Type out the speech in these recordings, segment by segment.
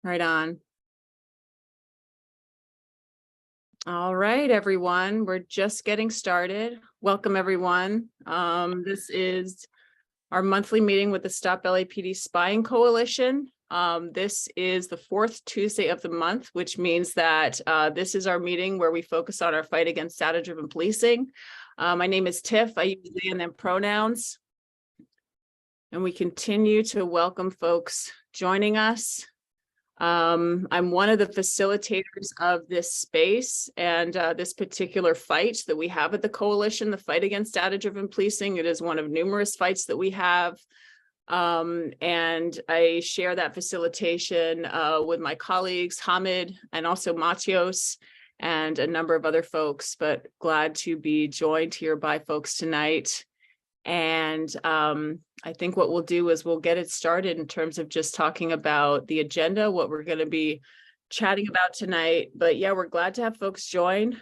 Right on. All right, everyone. We're just getting started. Welcome, everyone. This is our monthly meeting with the Stop LAPD Spying Coalition. This is the fourth Tuesday of the month, which means that this is our meeting where we focus on our fight against data-driven policing. My name is Tiff. I use they and them pronouns. And we continue to welcome folks joining us. I'm one of the facilitators of this space and this particular fight that we have at the coalition, the fight against data-driven policing. It is one of numerous fights that we have. And I share that facilitation with my colleagues, Hamid and also Matios and a number of other folks, but glad to be joined here by folks tonight. And I think what we'll do is we'll get it started in terms of just talking about the agenda, what we're going to be chatting about tonight. But yeah, we're glad to have folks join.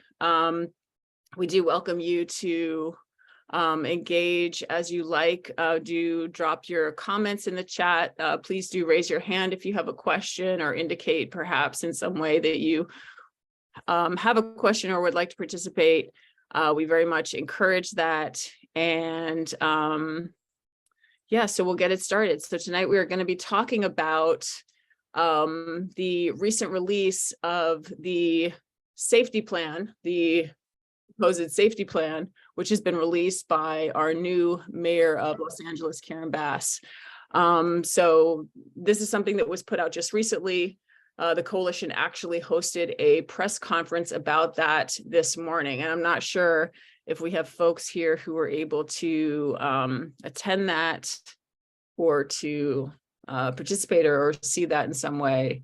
We do welcome you to engage as you like. Do drop your comments in the chat. Please do raise your hand if you have a question or indicate perhaps in some way that you have a question or would like to participate. We very much encourage that. And yeah, so we'll get it started. So tonight we are going to be talking about the recent release of the safety plan, the supposed safety plan, which has been released by our new mayor of Los Angeles, Karen Bass. So this is something that was put out just recently. The coalition actually hosted a press conference about that this morning, and I'm not sure if we have folks here who were able to attend that or to participate or see that in some way.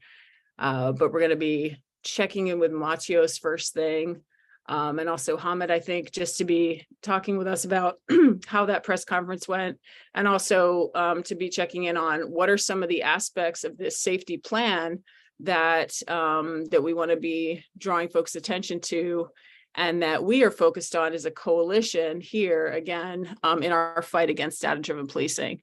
But we're going to be checking in with Matios first thing. And also Hamid, I think, just to be talking with us about how that press conference went, and also to be checking in on what are some of the aspects of this safety plan that that we want to be drawing folks' attention to, and that we are focused on as a coalition here, again, in our fight against data-driven policing.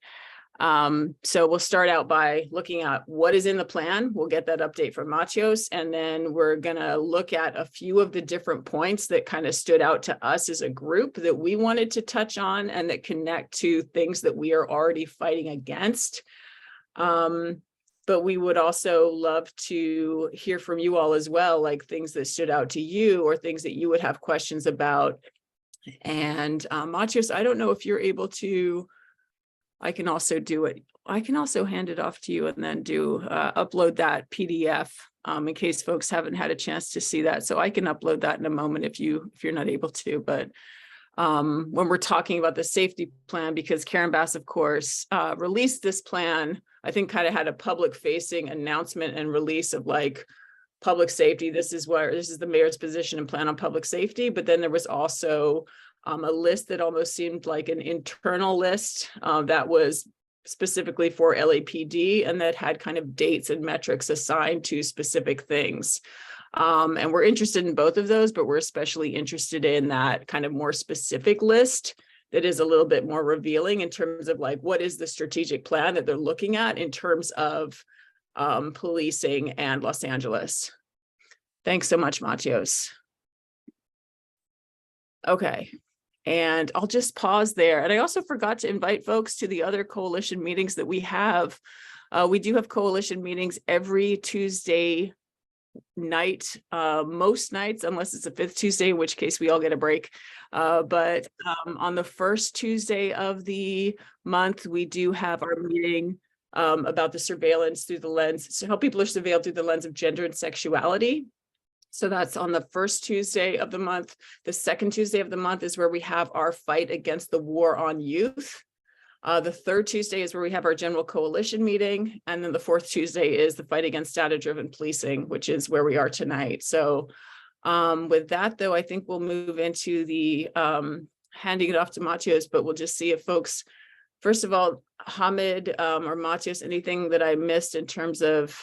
So we'll start out by looking at what is in the plan. We'll get that update from Matios, and then we're going to look at a few of the different points that kind of stood out to us as a group that we wanted to touch on and that connect to things that we are already fighting against. But we would also love to hear from you all as well, like things that stood out to you or things that you would have questions about. And Matios, I don't know if you're able to, I can also do it. I can also hand it off to you and then do upload that PDF in case folks haven't had a chance to see that. So I can upload that in a moment if you're not able to. But when we're talking about the safety plan, because Karen Bass, of course, released this plan, I think kind of had a public facing announcement and release of like public safety. This is the mayor's position and plan on public safety. But then there was also a list that almost seemed like an internal list that was specifically for LAPD and that had kind of dates and metrics assigned to specific things. And we're interested in both of those, but we're especially interested in that kind of more specific list that is a little bit more revealing in terms of like, what is the strategic plan that they're looking at in terms of policing and Los Angeles. Thanks so much, Matios. Okay. And I'll just pause there. And I also forgot to invite folks to the other coalition meetings that we have. We do have coalition meetings every Tuesday night, most nights, unless it's a fifth Tuesday, in which case we all get a break. But on the first Tuesday of the month, we do have our meeting about the surveillance through the lens, so how people are surveilled through the lens of gender and sexuality. So that's on the first Tuesday of the month. The second Tuesday of the month is where we have our fight against the war on youth. The third Tuesday is where we have our general coalition meeting. And then the fourth Tuesday is the fight against data-driven policing, which is where we are tonight. So with that, though, I think we'll move into the handing it off to Matios, but we'll just see if folks, first of all, Hamid or Matios, anything that I missed in terms of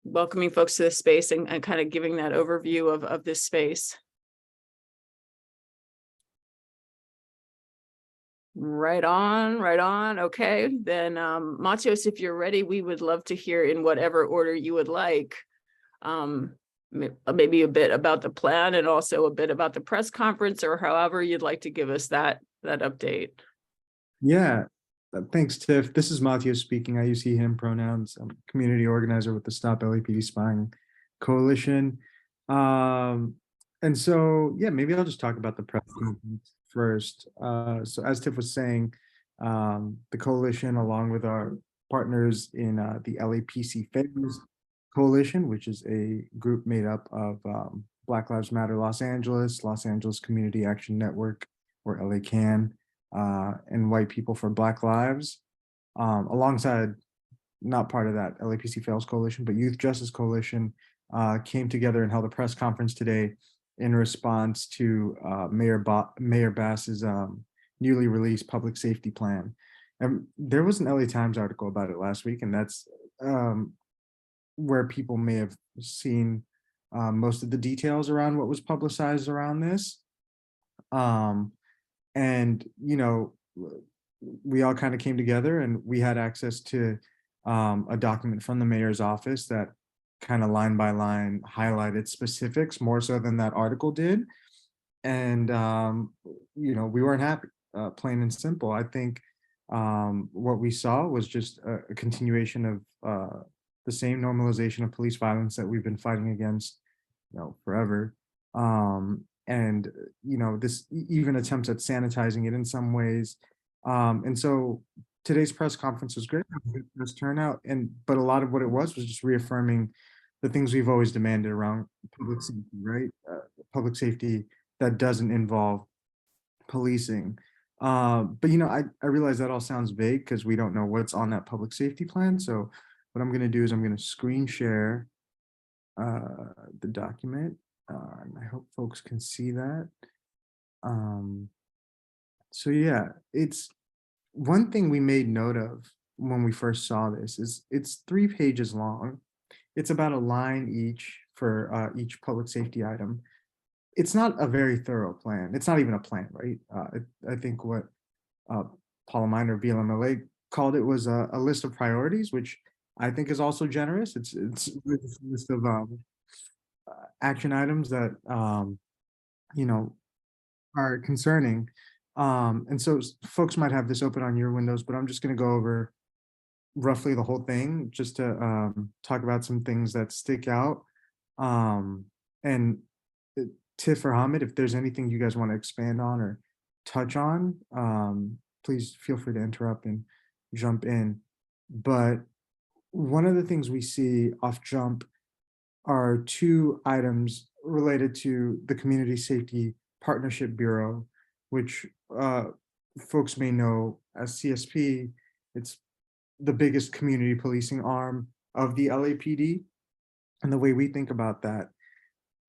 welcoming folks to this space and kind of giving that overview of this space. Right on, right on. Okay, then Matios, if you're ready, we would love to hear in whatever order you would like. Maybe a bit about the plan and also a bit about the press conference, or however you'd like to give us that update. Yeah, thanks, Tiff. This is Matthias speaking. I use he, him pronouns. I'm a community organizer with the Stop LAPD Spying Coalition. And so, yeah, maybe I'll just talk about the press conference first. So as Tiff was saying, the coalition, along with our partners in the LAPC Favors Coalition, which is a group made up of Black Lives Matter Los Angeles Community Action Network, or LACAN, and White People for Black Lives, alongside, not part of that LAPC Fails Coalition, but Youth Justice Coalition, came together and held a press conference today in response to Mayor Bass's newly released public safety plan. And there was an LA Times article about it last week, and that's where people may have seen most of the details around what was publicized around this. And we all kind of came together and we had access to a document from the mayor's office that kind of line by line highlighted specifics more so than that article did. And we weren't happy, plain and simple. I think what we saw was just a continuation of the same normalization of police violence that we've been fighting against forever. And this even attempts at sanitizing it in some ways. And so today's press conference was great, this turnout, but a lot of what it was just reaffirming the things we've always demanded around public safety, right? Public safety that doesn't involve policing. But I realize that all sounds vague because we don't know what's on that public safety plan. So what I'm going to do is I'm going to screen share the document. And I hope folks can see that. So yeah, it's one thing we made note of when we first saw this is it's 3 pages long. It's about a line each for each public safety item. It's not a very thorough plan. It's not even a plan, right? I think what Paula Miner, VLMLA, called it was a list of priorities, which I think is also generous. It's a list of action items that are concerning. And so folks might have this open on your windows, but I'm just going to go over roughly the whole thing just to talk about some things that stick out. And Tiff or Hamid, if there's anything you guys want to expand on or touch on, please feel free to interrupt and jump in. But one of the things we see off jump are 2 items related to the Community Safety Partnership Bureau, which folks may know as CSP. It's the biggest community policing arm of the LAPD. And the way we think about that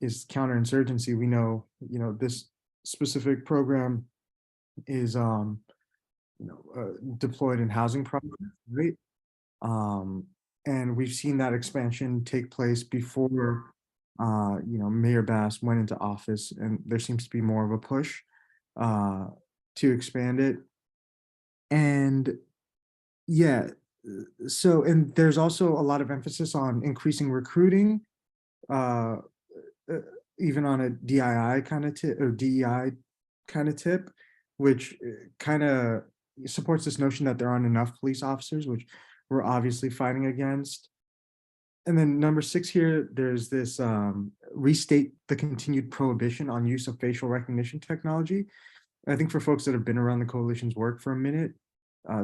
is counterinsurgency. We know, this specific program is, deployed in housing projects, right? And we've seen that expansion take place before, Mayor Bass went into office, and there seems to be more of a push to expand it. And yeah, and there's also a lot of emphasis on increasing recruiting, even on a DII kind of tip or DEI kind of tip, which kind of supports this notion that there aren't enough police officers, which we're obviously fighting against. And then number 6 here, there's this restate the continued prohibition on use of facial recognition technology. I think for folks that have been around the coalition's work for a minute,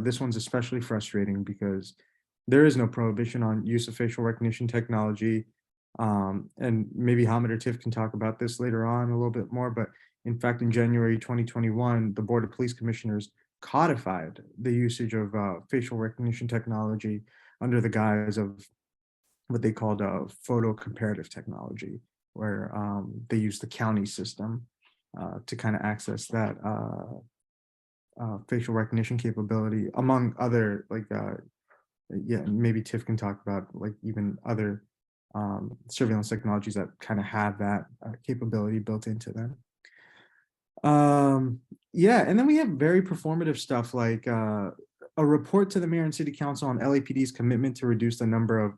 this one's especially frustrating because there is no prohibition on use of facial recognition technology. And maybe Hamid or Tiff can talk about this later on a little bit more, but in fact, in January 2021, the Board of Police Commissioners codified the usage of facial recognition technology under the guise of what they called photo comparative technology, where they use the county system to kind of access that facial recognition capability, among other, yeah, maybe Tiff can talk about even other surveillance technologies that kind of have that capability built into them. Yeah, and then we have very performative stuff like a report to the mayor and city council on LAPD's commitment to reduce the number of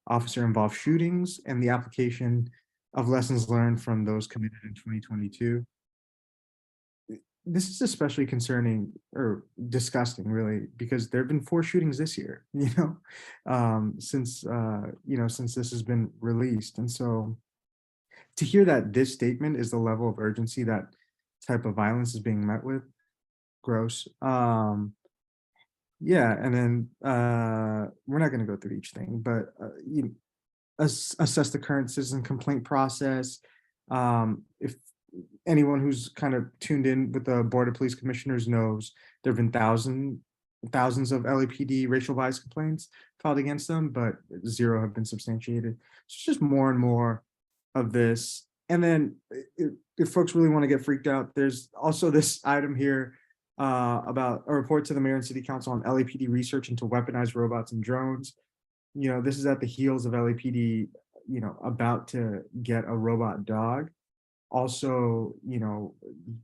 officer-involved shootings and the application of lessons learned from those committed in 2022. This is especially concerning or disgusting, really, because there have been 4 shootings this year, since this has been released. And so to hear that this statement is the level of urgency that type of violence is being met with, gross. Yeah, and then we're not going to go through each thing, but assess the current citizen complaint process. If anyone who's kind of tuned in with the Board of Police Commissioners knows, there have been thousands of LAPD racial bias complaints filed against them, but 0 have been substantiated. So it's just more and more of this. And then if folks really want to get freaked out, there's also this item here about a report to the mayor and city council on LAPD research into weaponized robots and drones. This is at the heels of LAPD, about to get a robot dog. Also,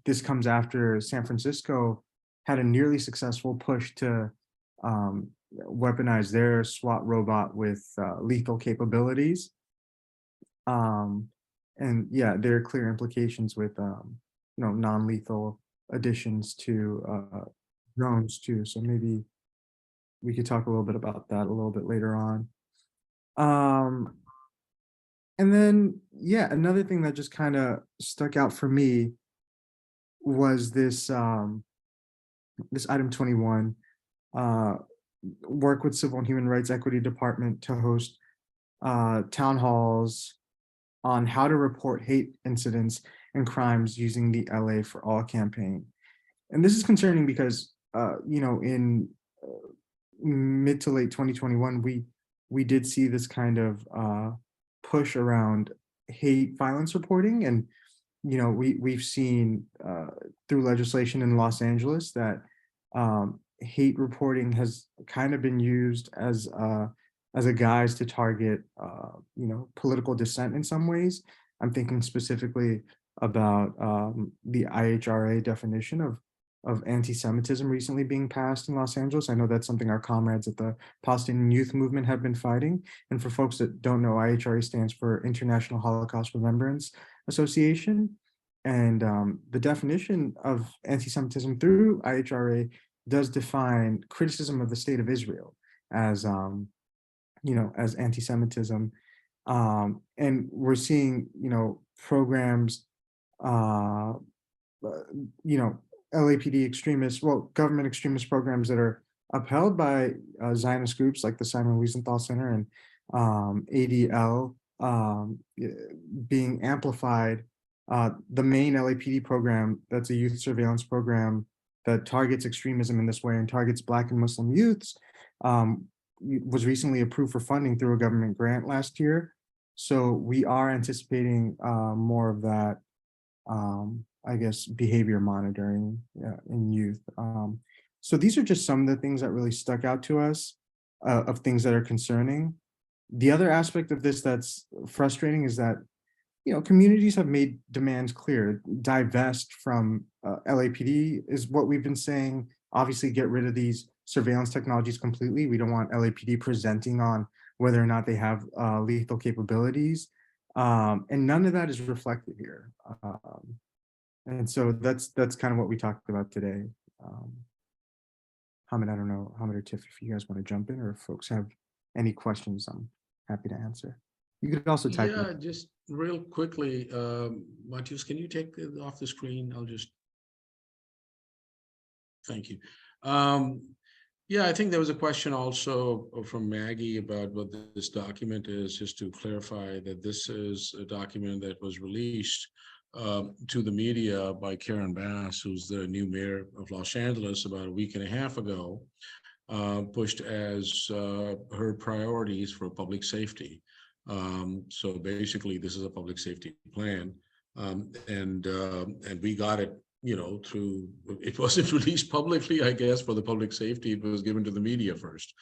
this comes after San Francisco had a nearly successful push to weaponize their SWAT robot with lethal capabilities. And yeah, there are clear implications with non-lethal additions to drones too. So maybe we could talk a little bit about that a little bit later on. And then, yeah, another thing that just kind of stuck out for me was this item 21, work with Civil and Human Rights Equity Department to host town halls on how to report hate incidents and crimes using the LA for All campaign. And this is concerning because, in mid to late 2021, we did see this kind of push around hate violence reporting. And, we've seen through legislation in Los Angeles that hate reporting has kind of been used as a guise to target, political dissent in some ways. I'm thinking specifically about the IHRA definition of anti-Semitism recently being passed in Los Angeles. I know that's something our comrades at the Palestinian Youth Movement have been fighting. And for folks that don't know, IHRA stands for International Holocaust Remembrance Association. And the definition of anti-Semitism through IHRA does define criticism of the state of Israel as as anti-Semitism. And we're seeing, programs, LAPD extremists, government extremist programs that are upheld by Zionist groups like the Simon Wiesenthal Center and ADL being amplified. The main LAPD program, that's a youth surveillance program that targets extremism in this way and targets Black and Muslim youths, was recently approved for funding through a government grant last year. So we are anticipating more of that, behavior monitoring in youth. So these are just some of the things that really stuck out to us of things that are concerning. The other aspect of this that's frustrating is that, communities have made demands clear. Divest from LAPD is what we've been saying. Obviously, get rid of these surveillance technologies completely. We don't want LAPD presenting on whether or not they have lethal capabilities. And none of that is reflected here. And so that's kind of what we talked about today. Hamid, I don't know, Hamid or Tiff, if you guys want to jump in or if folks have any questions, I'm happy to answer. You could also type. Yeah, just real quickly, Matthias, can you take it off the screen? Thank you. Yeah, I think there was a question also from Maggie about what this document is, just to clarify that this is a document that was released to the media by Karen Bass, who's the new mayor of Los Angeles, about a week and a half ago, pushed as her priorities for public safety. So basically, this is a public safety plan, and we got it, through, it wasn't released publicly, I guess, for the public safety. It was given to the media first.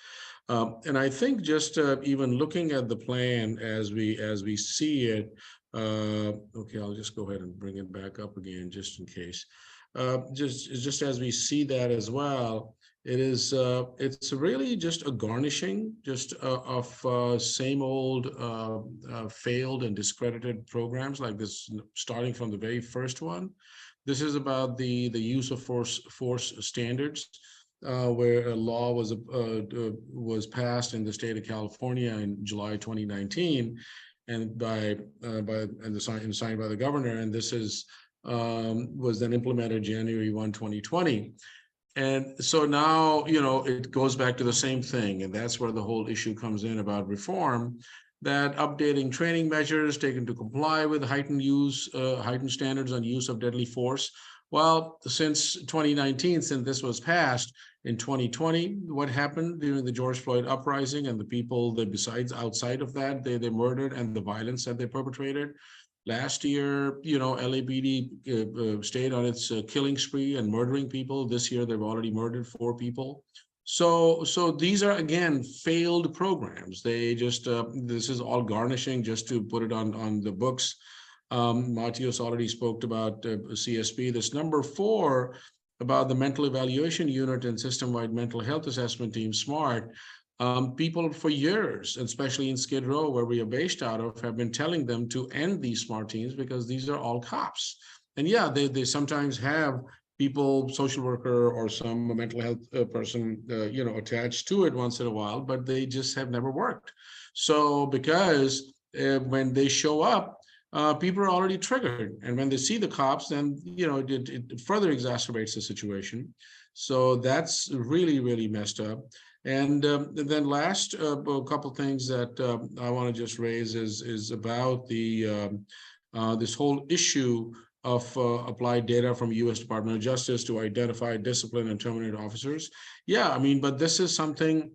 And I think just even looking at the plan as we see it, okay, I'll just go ahead and bring it back up again just in case. just as we see that as well, it's really just a garnishing just of same old failed and discredited programs like this, starting from the very first one. This is about the use of force standards, where a law was passed in the state of California in July 2019, and signed by the governor, and this is was then implemented January 1, 2020. And so now, it goes back to the same thing. And that's where the whole issue comes in about reform, that updating training measures taken to comply with heightened standards on use of deadly force. Well, since 2019, since this was passed in 2020, what happened during the George Floyd uprising and the people that besides outside of that, they murdered, and the violence that they perpetrated? Last year, LAPD stayed on its killing spree and murdering people. This year, they've already murdered 4 people. So these are, again, failed programs. They just, this is all garnishing just to put it on the books. Matios already spoke about CSP. This number 4 about the mental evaluation unit and system-wide mental health assessment team, SMART. People for years, especially in Skid Row, where we are based out of, have been telling them to end these SMART teams because these are all cops. And yeah, they sometimes have people, social worker or some mental health person, attached to it once in a while, but they just have never worked. So because when they show up, people are already triggered. And when they see the cops, then, it further exacerbates the situation. So that's really, really messed up. And then last, a couple things that I want to just raise is about the this whole issue of applied data from U.S. Department of Justice to identify, discipline, and terminate officers. Yeah, I mean, but this is something,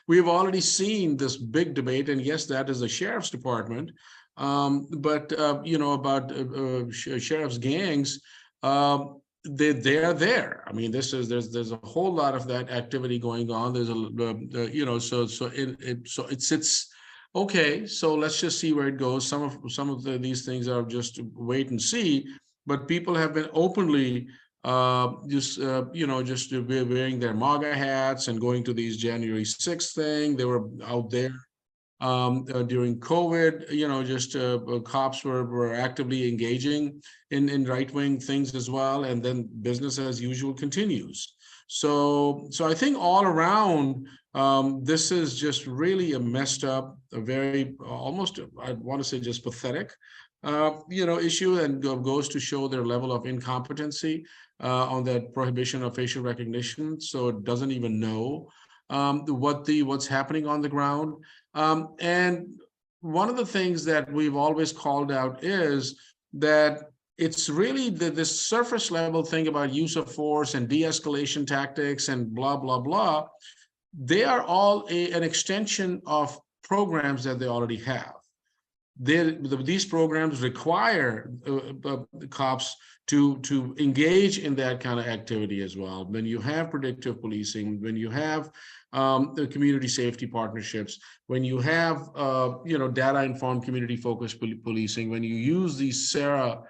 we've already seen this big debate, and yes, that is the sheriff's department. But about sheriff's gangs. They are there. I mean, there's a whole lot of that activity going on. There's so it sits. Okay, so let's just see where it goes. Some of these things are just wait and see. But people have been openly just wearing their MAGA hats and going to these January 6th thing. They were out there. During COVID, cops were actively engaging in right-wing things as well, and then business as usual continues. So I think all around, this is just really a messed up, a very almost, I want to say, just pathetic, issue, and goes to show their level of incompetency on that prohibition of facial recognition. So it doesn't even know what's happening on the ground. And one of the things that we've always called out is that it's really this surface level thing about use of force and de-escalation tactics and blah, blah, blah. They are all an extension of programs that they already have. These programs require cops to engage in that kind of activity as well. When you have predictive policing, when you have the community safety partnerships, when you have data-informed community-focused policing, when you use these SARA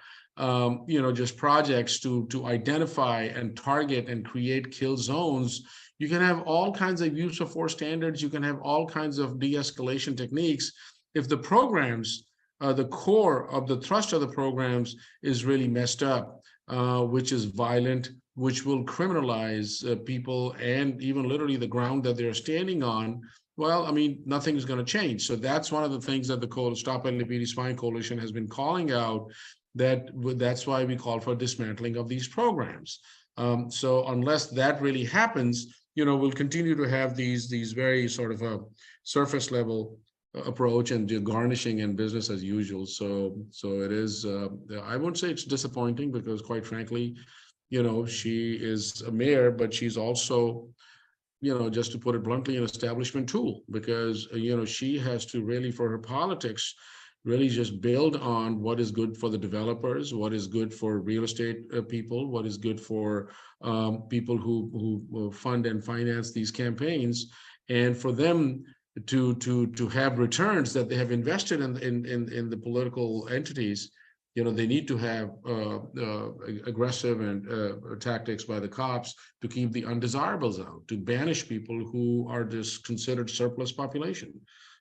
just projects to identify and target and create kill zones, you can have all kinds of use of force standards. You can have all kinds of de-escalation techniques. If the programs, the core of the thrust of the programs is really messed up, which is violent, which will criminalize people and even literally the ground that they're standing on, well, I mean, nothing's going to change. So that's one of the things that the Stop LAPD Spying Coalition has been calling out, that's why we call for dismantling of these programs. So unless that really happens, we'll continue to have these very sort of a surface level approach and garnishing and business as usual. So it is, I won't say it's disappointing, because quite frankly, she is a mayor, but she's also, just to put it bluntly, an establishment tool, because, she has to really, for her politics, really just build on what is good for the developers, what is good for real estate people, what is good for people who fund and finance these campaigns, and for them to have returns that they have invested in the political entities. they need to have aggressive and tactics by the cops to keep the undesirables out, to banish people who are just considered surplus population.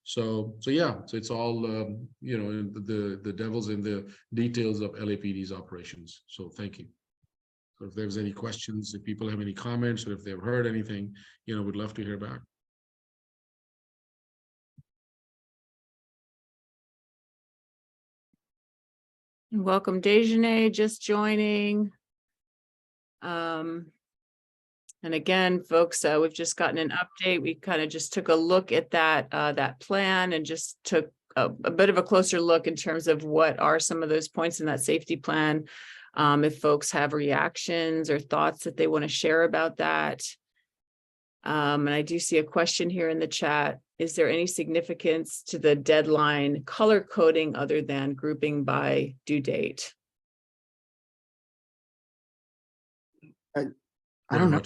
So yeah, so it's all the devil's in the details of LAPD's operations. So thank you. So if there's any questions, if people have any comments, or if they've heard anything, we'd love to hear back. Welcome, Dejeuner, just joining. And again, folks, we've just gotten an update. We kind of just took a look at that plan and just took a bit of a closer look in terms of what are some of those points in that safety plan. If folks have reactions or thoughts that they want to share about that. And I do see a question here in the chat. Is there any significance to the deadline color coding other than grouping by due date? I don't know.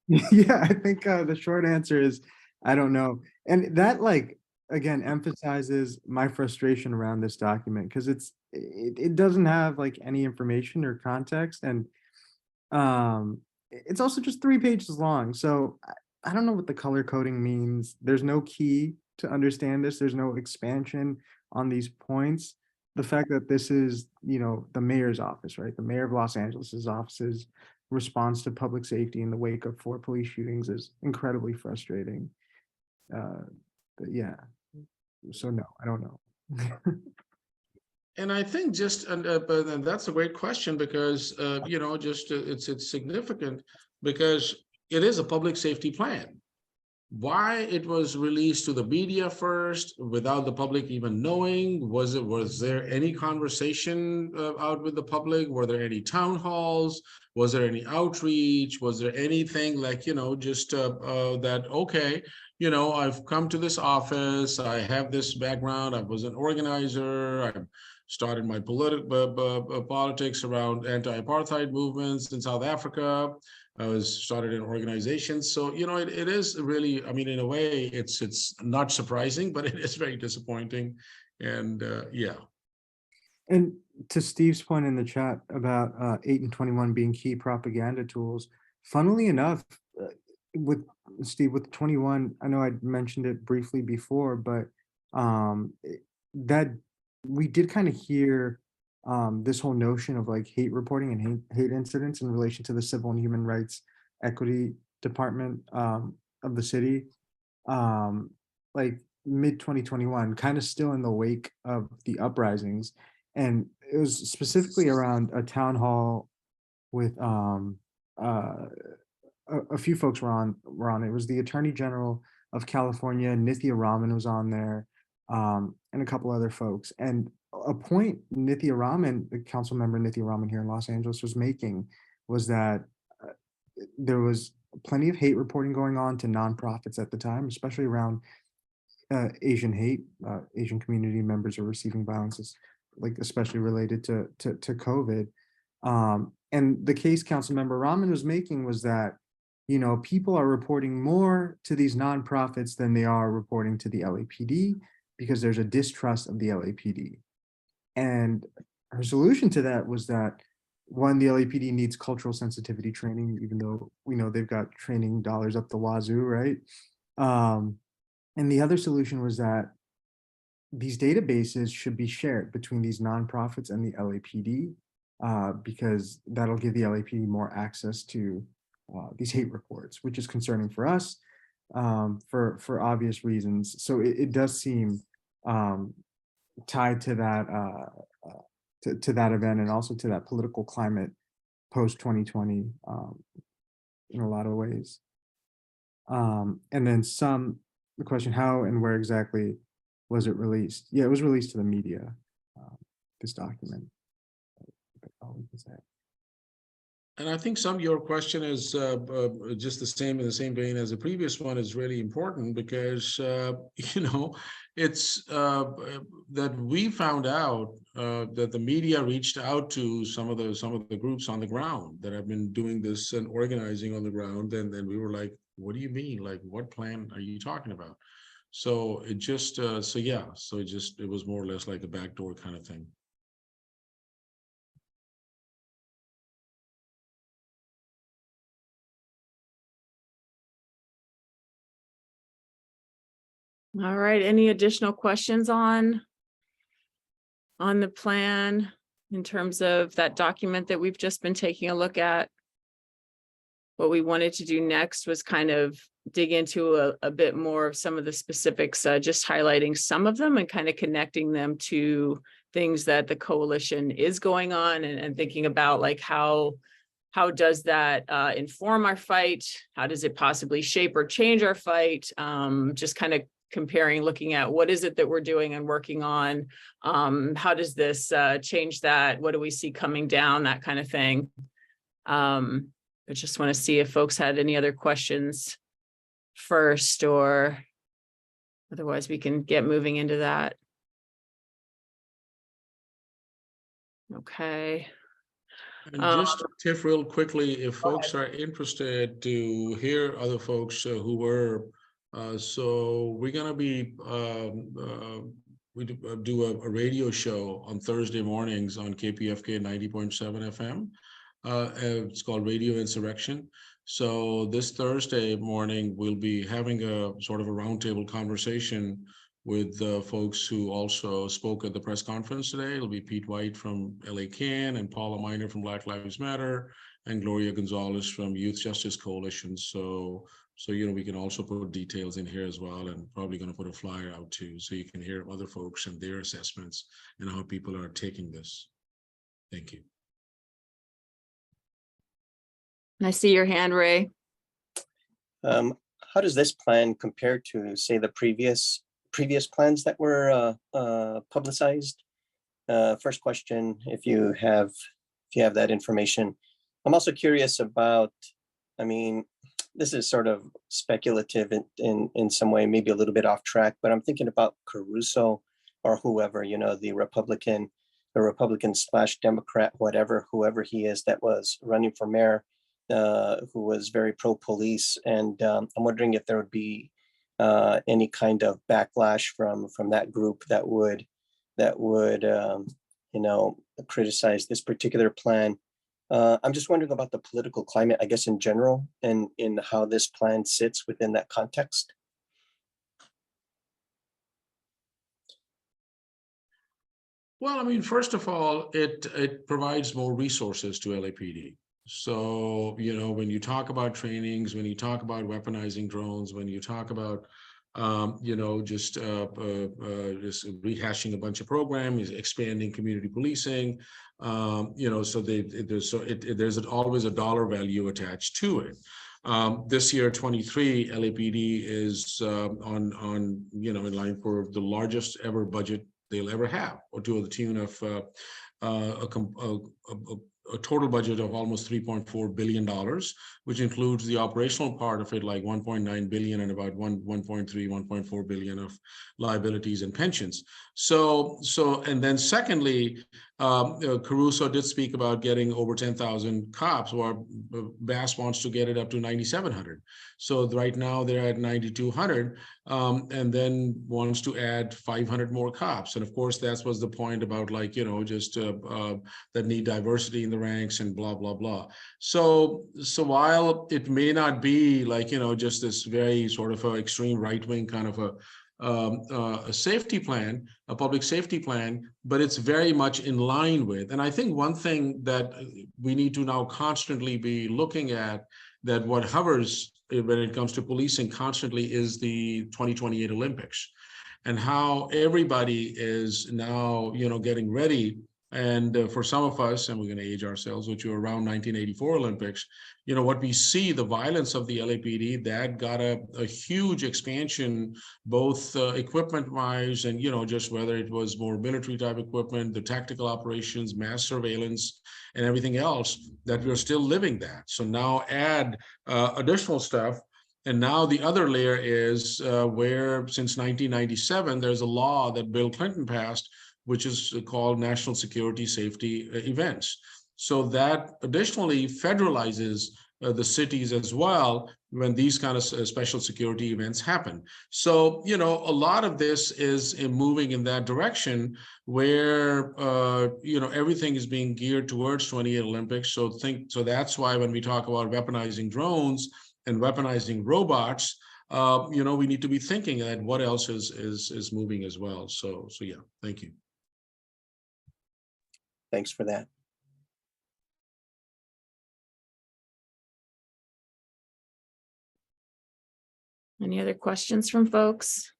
Yeah, I think the short answer is I don't know. And that, like, again, emphasizes my frustration around this document, because it doesn't have like any information or context, and it's also just 3 pages long. So I don't know what the color coding means. There's no key to understand this. There's no expansion on these points. The fact that this is, the mayor's office, right? The mayor of Los Angeles's office's response to public safety in the wake of 4 police shootings is incredibly frustrating. But yeah, so no, I don't know. And I think and that's a great question, because it's significant because it is a public safety plan. Why it was released to the media first without the public even knowing? Was there any conversation out with the public? Were there any town halls? Was there any outreach? Was there anything like, just that, okay, I've come to this office, I have this background, I was an organizer, I started my politics around anti-apartheid movements in South Africa. I was started in organizations. So, it is really, I mean, in a way, it's not surprising, but it is very disappointing. And yeah. And to Steve's point in the chat about 8 and 21 being key propaganda tools, funnily enough, with Steve, with 21, I know I mentioned it briefly before, but that we did kind of hear this whole notion of like hate reporting and hate incidents in relation to the Civil and Human Rights Equity Department of the city, like mid 2021, kind of still in the wake of the uprisings. And it was specifically around a town hall with a few folks were on it. It was the Attorney General of California, Nithya Raman was on there, and a couple other folks. And a point Nithya Raman, the council member Nithya Raman here in Los Angeles, was making was that there was plenty of hate reporting going on to nonprofits at the time, especially around Asian hate. Asian community members are receiving violence, like especially related to COVID. And the case council member Raman was making was that, people are reporting more to these nonprofits than they are reporting to the LAPD because there's a distrust of the LAPD. And her solution to that was that, one, the LAPD needs cultural sensitivity training, even though we know they've got training dollars up the wazoo, right? And the other solution was that these databases should be shared between these nonprofits and the LAPD, because that'll give the LAPD more access to these hate reports, which is concerning for us for obvious reasons. So it does seem tied to that to that event, and also to that political climate post 2020 in a lot of ways. And then the question, how and where exactly was it released? Yeah, it was released to the media, this document. And I think your question is just in the same vein as the previous one, is really important because, it's that we found out that the media reached out to some of the groups on the ground that have been doing this and organizing on the ground. And then we were like, what do you mean? Like, what plan are you talking about? So it just, it was more or less like a backdoor kind of thing. All right, any additional questions on the plan in terms of that document that we've just been taking a look at? What we wanted to do next was kind of dig into a bit more of some of the specifics, just highlighting some of them and kind of connecting them to things that the coalition is going on, and thinking about like how does that inform our fight? How does it possibly shape or change our fight? Just kind of comparing, looking at what is it that we're doing and working on? How does this change that? What do we see coming down? That kind of thing. I just want to see if folks had any other questions first, or otherwise we can get moving into that. Okay. And just Tiff, real quickly, if folks are interested to hear other folks who were, so we're going to be, we do a radio show on Thursday mornings on KPFK 90.7 FM. It's called Radio Insurrection. So this Thursday morning, we'll be having a sort of a roundtable conversation with folks who also spoke at the press conference today. It'll be Pete White from LA CAN and Paula Miner from Black Lives Matter and Gloria Gonzalez from Youth Justice Coalition. So we can also put details in here as well, and probably going to put a flyer out too, so you can hear other folks and their assessments and how people are taking this. Thank you. I see your hand, Ray. How does this plan compare to, say, the previous plans that were publicized? First question, if you have that information. I'm also curious about, I mean, this is sort of speculative in some way, maybe a little bit off track, but I'm thinking about Caruso or whoever, the Republican / Democrat, whoever he is that was running for mayor, who was very pro-police. And I'm wondering if there would be any kind of backlash from that group that would criticize this particular plan. I'm just wondering about the political climate, I guess, in general, and in how this plan sits within that context. Well, I mean, first of all, it provides more resources to LAPD. So, when you talk about trainings, when you talk about weaponizing drones, when you talk about, just rehashing a bunch of programs, expanding community policing, so there's always a dollar value attached to it. This year, 23, LAPD is on in line for the largest ever budget they'll ever have, or to the tune of a total budget of almost $3.4 billion, which includes the operational part of it, like 1.9 billion and about 1.4 billion of liabilities and pensions. So, and then secondly, Caruso did speak about getting over 10,000 cops, or Bass wants to get it up to 9,700. So right now they're at 9,200, and then wants to add 500 more cops. And of course, that was the point about that need diversity in the ranks and blah, blah, blah. So while it may not be just this very sort of a extreme right-wing kind of a safety plan, a public safety plan, but it's very much in line with. And I think one thing that we need to now constantly be looking at, that what hovers when it comes to policing constantly, is the 2028 Olympics, and how everybody is now, getting ready. And for some of us, and we're going to age ourselves, which were around 1984 Olympics, what we see, the violence of the LAPD, that got a huge expansion, both equipment-wise and, just whether it was more military type equipment, the tactical operations, mass surveillance, and everything else, that we're still living that. So now add additional stuff. And now the other layer is where, since 1997, there's a law that Bill Clinton passed, which is called National Security Safety Events. So that additionally federalizes the cities as well when these kind of special security events happen. So, a lot of this is moving in that direction where, everything is being geared towards 28 Olympics. So that's why when we talk about weaponizing drones and weaponizing robots, we need to be thinking that what else is moving as well. So yeah, thank you. Thanks for that. Any other questions from folks?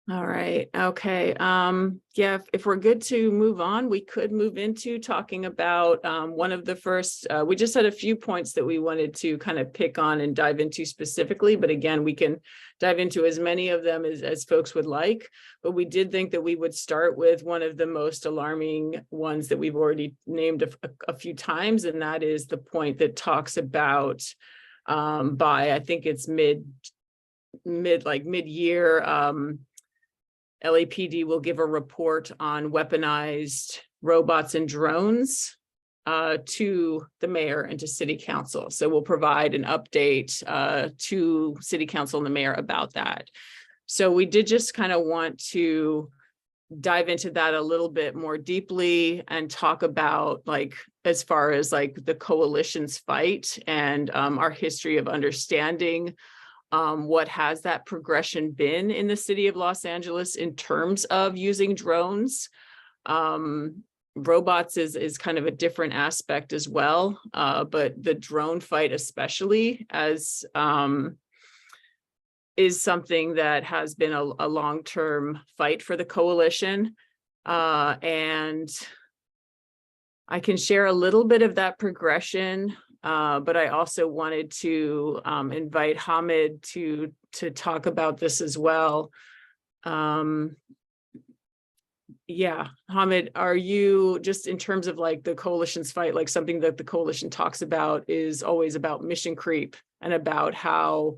All right. Okay. Yeah, if we're good to move on, we could move into talking about one of the first, we just had a few points that we wanted to kind of pick on and dive into specifically, but again, we can dive into as many of them as folks would like, but we did think that we would start with one of the most alarming ones that we've already named a few times, and that is the point that talks about by, I think it's mid-year, LAPD will give a report on weaponized robots and drones to the mayor and to city council. So we'll provide an update to city council and the mayor about that. So we did just kind of want to dive into that a little bit more deeply and talk about, like, as far as like the coalition's fight and our history of understanding what has that progression been in the city of Los Angeles in terms of using drones. Robots is kind of a different aspect as well, but the drone fight especially as is something that has been a long-term fight for the coalition. And I can share a little bit of that progression, but I also wanted to invite Hamid to talk about this as well. Yeah, Hamid, are you, just in terms of like the coalition's fight, like something that the coalition talks about is always about mission creep and about how,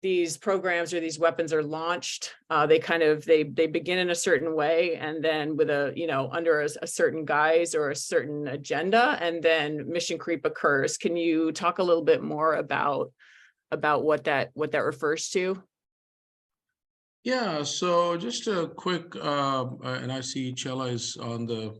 these programs or these weapons are launched, they begin in a certain way, and then with under a certain guise or a certain agenda, and then mission creep occurs. Can you talk a little bit more about what that refers to? Yeah, so just a quick, and I see Chela is on the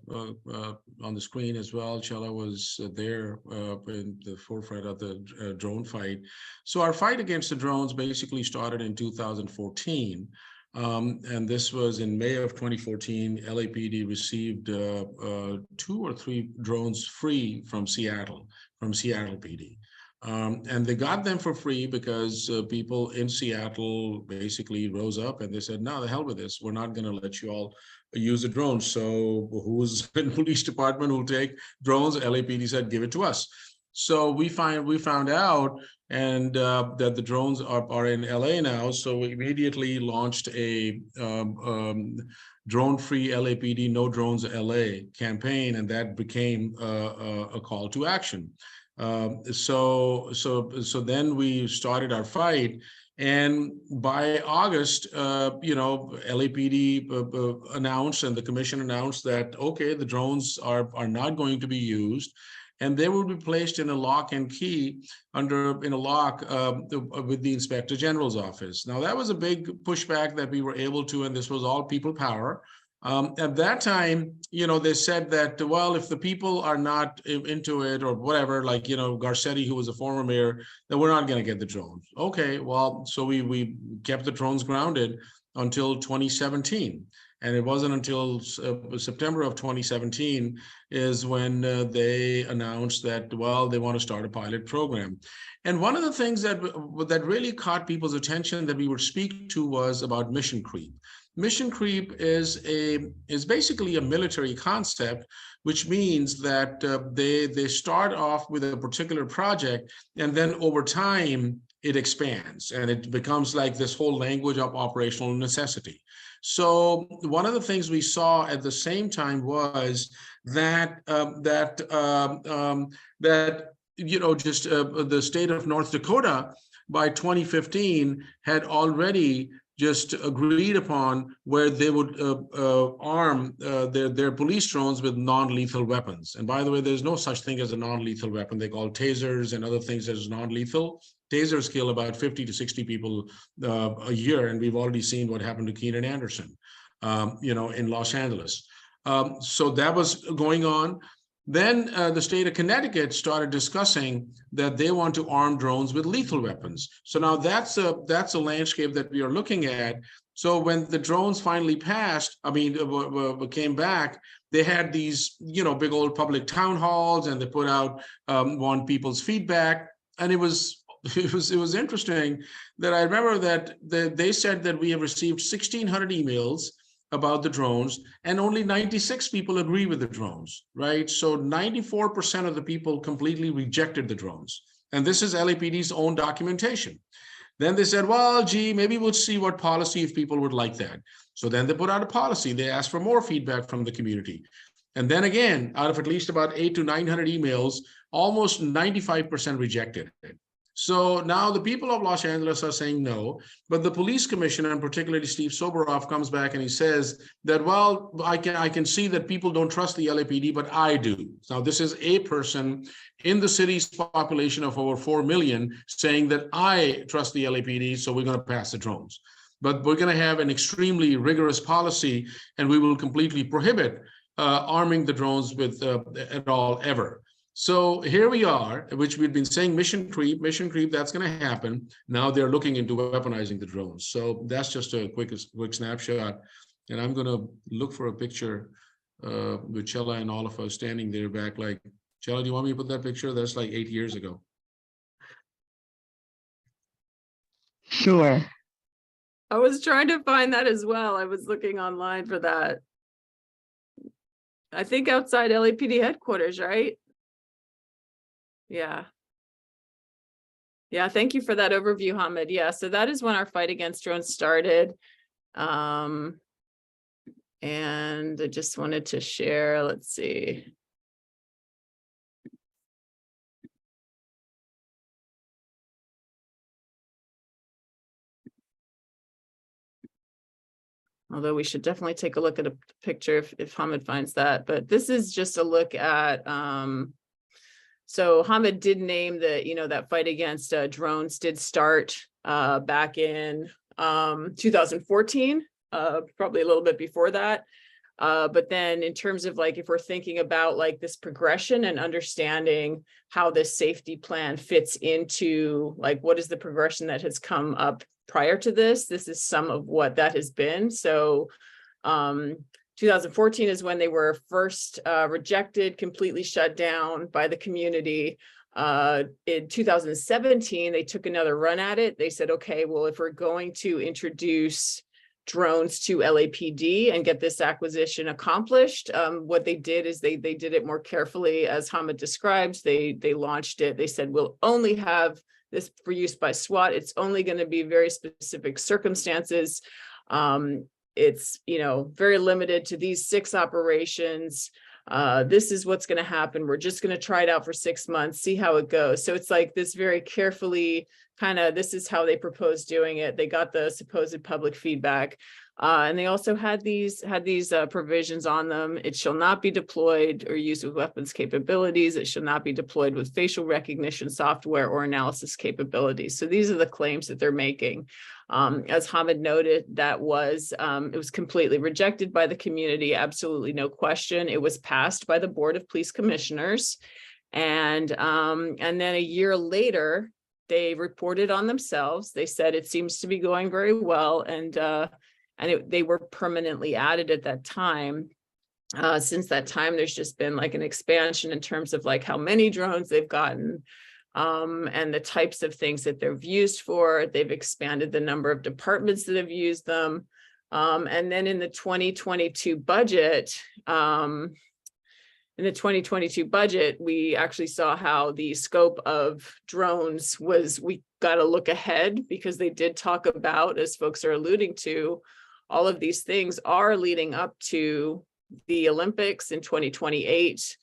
screen as well. Chela was there in the forefront of the drone fight. So our fight against the drones basically started in 2014. And this was in May of 2014. LAPD received 2 or 3 drones free from Seattle PD. And they got them for free because people in Seattle basically rose up and they said, no, the hell with this. We're not going to let you all use the drones. So who's in the police department who'll take drones? LAPD said, give it to us. So we found out and that the drones are in LA now. So we immediately launched a drone-free LAPD No Drones LA campaign, and that became a call to action. So then we started our fight, and by August, LAPD announced and the commission announced that, okay, the drones are not going to be used, and they will be placed in a lock and key in a lock with the Inspector General's office. Now that was a big pushback that we were able to, and this was all people power. At that time, they said that, well, if the people are not into it or whatever, like, Garcetti, who was a former mayor, then we're not going to get the drones. Okay, well, so we kept the drones grounded until 2017. And it wasn't until September of 2017 is when they announced that, well, they want to start a pilot program. And one of the things that really caught people's attention that we would speak to was about mission creep. Mission creep is basically a military concept, which means that they start off with a particular project, and then over time it expands and it becomes like this whole language of operational necessity. So one of the things we saw at the same time was that the state of North Dakota by 2015 had already just agreed upon where they would arm their police drones with non-lethal weapons. And by the way, there's no such thing as a non-lethal weapon. They call tasers and other things as non-lethal. Tasers kill about 50 to 60 people a year, and we've already seen what happened to Keenan Anderson, in Los Angeles. So that was going on. Then the state of Connecticut started discussing that they want to arm drones with lethal weapons. So now that's a landscape that we are looking at. So when the drones finally passed, came back, they had these, big old public town halls, and they put out want people's feedback, and it was interesting that I remember that they said that we have received 1,600 emails about the drones, and only 96 people agree with the drones, right? So 94% of the people completely rejected the drones. And this is LAPD's own documentation. Then they said, well, gee, maybe we'll see what policy if people would like that. So then they put out a policy. They asked for more feedback from the community. And then again, out of at least about 800 to 900 emails, almost 95% rejected it. So now the people of Los Angeles are saying no, but the police commissioner, and particularly Steve Soboroff, comes back and he says that, well, I can see that people don't trust the LAPD, but I do. Now, this is a person in the city's population of over 4 million saying that I trust the LAPD, so we're going to pass the drones. But we're going to have an extremely rigorous policy, and we will completely prohibit arming the drones with at all ever. So here we are, which we've been saying mission creep, that's going to happen. Now they're looking into weaponizing the drones. So that's just a quick snapshot. And I'm going to look for a picture with Chella and all of us standing there back. Like, Chella, do you want me to put that picture? That's like 8 years ago. Sure. I was trying to find that as well. I was looking online for that. I think outside LAPD headquarters, right? Yeah. Yeah, thank you for that overview, Hamid. Yeah, so that is when our fight against drones started. And I just wanted to share, let's see. Although we should definitely take a look at a picture if Hamid finds that. But this is just a look at, so Hamid did name that, that fight against drones did start back in 2014, probably a little bit before that. But then in terms of like, if we're thinking about like this progression and understanding how this safety plan fits into like, what is the progression that has come up prior to this is some of what that has been. So 2014 is when they were first rejected, completely shut down by the community. In 2017, they took another run at it. They said, okay, well, if we're going to introduce drones to LAPD and get this acquisition accomplished, what they did is they did it more carefully, as Hamid described. They launched it. They said, we'll only have this for use by SWAT. It's only going to be very specific circumstances. It's, very limited to these 6 operations. This is what's going to happen. We're just going to try it out for 6 months, see how it goes. So it's like this very carefully this is how they proposed doing it. They got the supposed public feedback. And they also had these provisions on them. It shall not be deployed or used with weapons capabilities. It shall not be deployed with facial recognition software or analysis capabilities. So these are the claims that they're making. As Hamid noted, that was it was completely rejected by the community. Absolutely no question. It was passed by the Board of Police Commissioners, and then a year later, they reported on themselves. They said it seems to be going very well, and they were permanently added at that time. Since that time, there's just been like an expansion in terms of like how many drones they've gotten, and the types of things that they've used for. They've expanded the number of departments that have used them. And then in the 2022 budget, we actually saw how the scope of drones was, we got to look ahead, because they did talk about, as folks are alluding to, all of these things are leading up to the Olympics in 2028.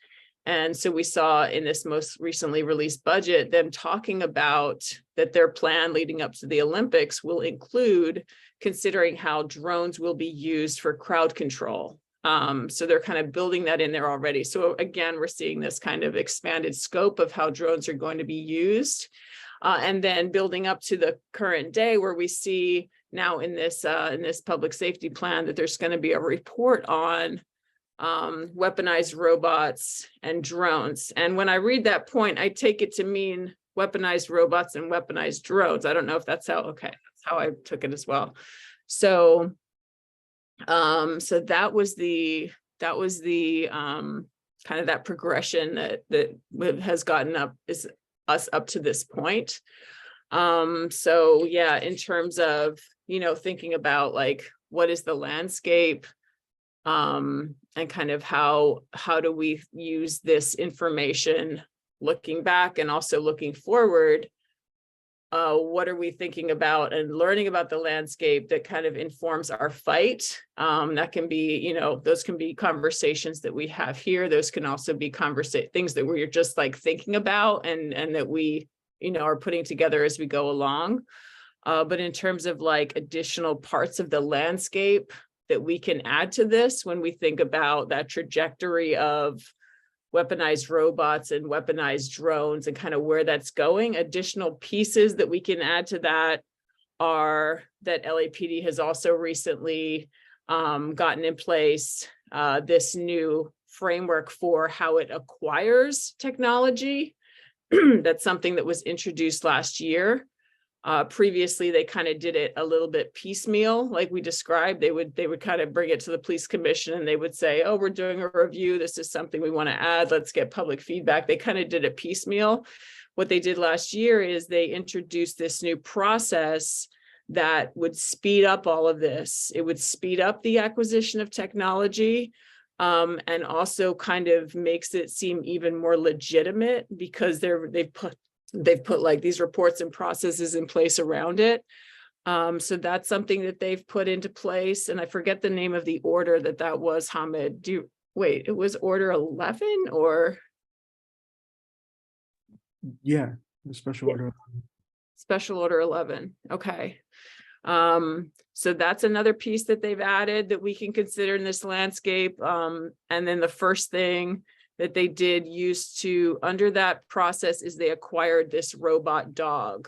And so we saw in this most recently released budget, them talking about that their plan leading up to the Olympics will include considering how drones will be used for crowd control. So they're kind of building that in there already. So again, we're seeing this kind of expanded scope of how drones are going to be used. And then building up to the current day, where we see now in this public safety plan that there's going to be a report on weaponized robots and drones. And when I read that point, I take it to mean weaponized robots and weaponized drones. I don't know if that's how, okay, that's how I took it as well. So, so that was the kind of that progression that has gotten us up to this point. So yeah, in terms of, thinking about like, what is the landscape, and kind of how do we use this information looking back and also looking forward. What are we thinking about and learning about the landscape that kind of informs our fight? That can be, those can be conversations that we have here. Those can also be things that we're just like thinking about and that we, are putting together as we go along. But in terms of like additional parts of the landscape that we can add to this, when we think about that trajectory of weaponized robots and weaponized drones and kind of where that's going, additional pieces that we can add to that are that LAPD has also recently gotten in place this new framework for how it acquires technology. That's something that was introduced last year. Previously, they kind of did it a little bit piecemeal, like we described. They would kind of bring it to the police commission and they would say, oh, we're doing a review. This is something we want to add. Let's get public feedback. They kind of did it piecemeal. What they did last year is they introduced this new process that would speed up all of this. It would speed up the acquisition of technology, and also kind of makes it seem even more legitimate because they've put like these reports and processes in place around it. So that's something that they've put into place. And I forget the name of the order that was, Hamid. Wait, it was order 11 or? Yeah, the special order. Special order 11. Okay. So that's another piece that they've added that we can consider in this landscape. And then the first thing that they did under that process is they acquired this robot dog.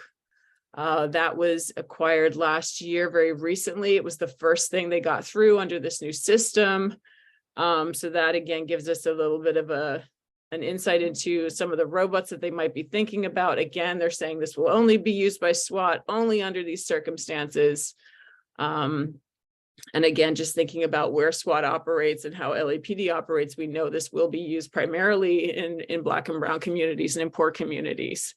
That was acquired last year, very recently. It was the first thing they got through under this new system. So that again gives us a little bit of an insight into some of the robots that they might be thinking about. Again, they're saying this will only be used by SWAT, only under these circumstances. And again, just thinking about where SWAT operates and how LAPD operates, we know this will be used primarily in Black and Brown communities and in poor communities.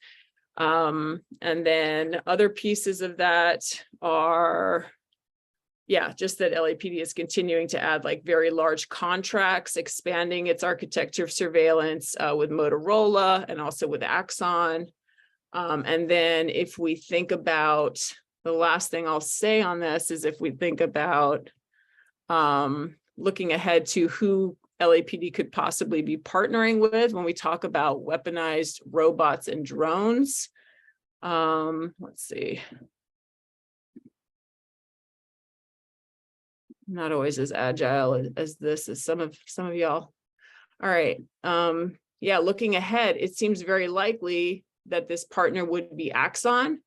And then other pieces of that are, just that LAPD is continuing to add like very large contracts, expanding its architecture of surveillance with Motorola and also with Axon. And then if we think about, the last thing I'll say on this is if we think about looking ahead to who LAPD could possibly be partnering with when we talk about weaponized robots and drones. Let's see. I'm not always as agile as some of y'all. All right. Looking ahead, it seems very likely that this partner would be Axon.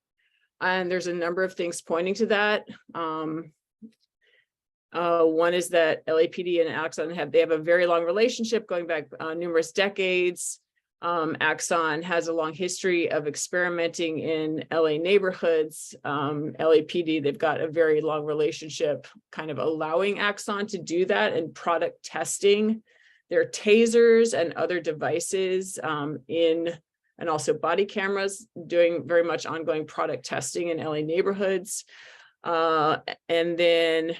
And there's a number of things pointing to that. One is that LAPD and Axon have a very long relationship going back numerous decades. Axon has a long history of experimenting in LA neighborhoods. LAPD, they've got a very long relationship kind of allowing Axon to do that and product testing their tasers and other devices and also body cameras, doing very much ongoing product testing in LA neighborhoods. And then